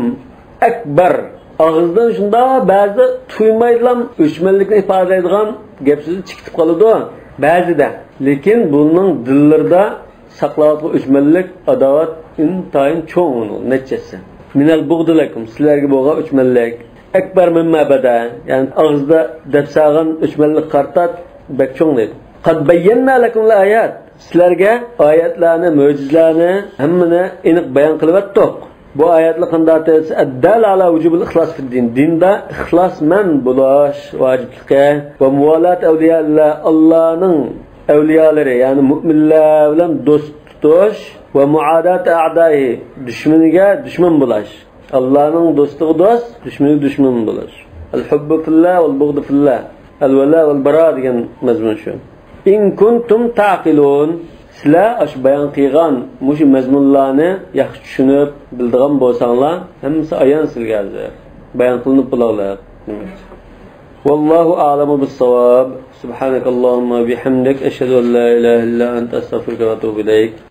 akbar. Og'izdan shunda ba'zi tuymaydigan o'chmanlikni ifodalaydigan gap so'zi chiqib qoladi ba'zida. Lekin bunning dillarida saqlayotgan o'chmanlik, adovat intayin cho'ng nechasi. Minal bug'dilakum, sizlarga bo'lgan o'chmanlik akbar mimma bada, ya'ni og'izda dafsag'an o'chmanlik qartat bak cho'ng deydi. Qad bayyana lakum al-ayat, sizlarga oyatlarni, mo'jizalarni hammani aniq bayon qilib o'tdik. Bu oyatlar qanday aytsa, addal ala wujubil ixlos fi din. Dinda ixlosman bo'lish vajibligi va muvalat avliyolar, Allohning avliyolari, ya'ni mu'minlar bilan do'st tutish va muadat a'dai dushmaniga dushman bo'lish. Allohning do'stiga do'st, dushmaniga dushman bo'lish. Al-hubbu fillah wal bughdu fillah. Al-wala wal bara degan mazmun shu. In kuntum taqilun, sizlar ash bayon qilgan mushu mazmunlarni yaxshi tushunib, bildigan bo'lsanglar, hammasi ayon sizga bayon qilinib bo'ladi. Wallahu a'lamu bis-savab. Subhanakallahumma bihamdik ashhadu an la ilaha illa anta astaghfiruka wa atubu ilayk.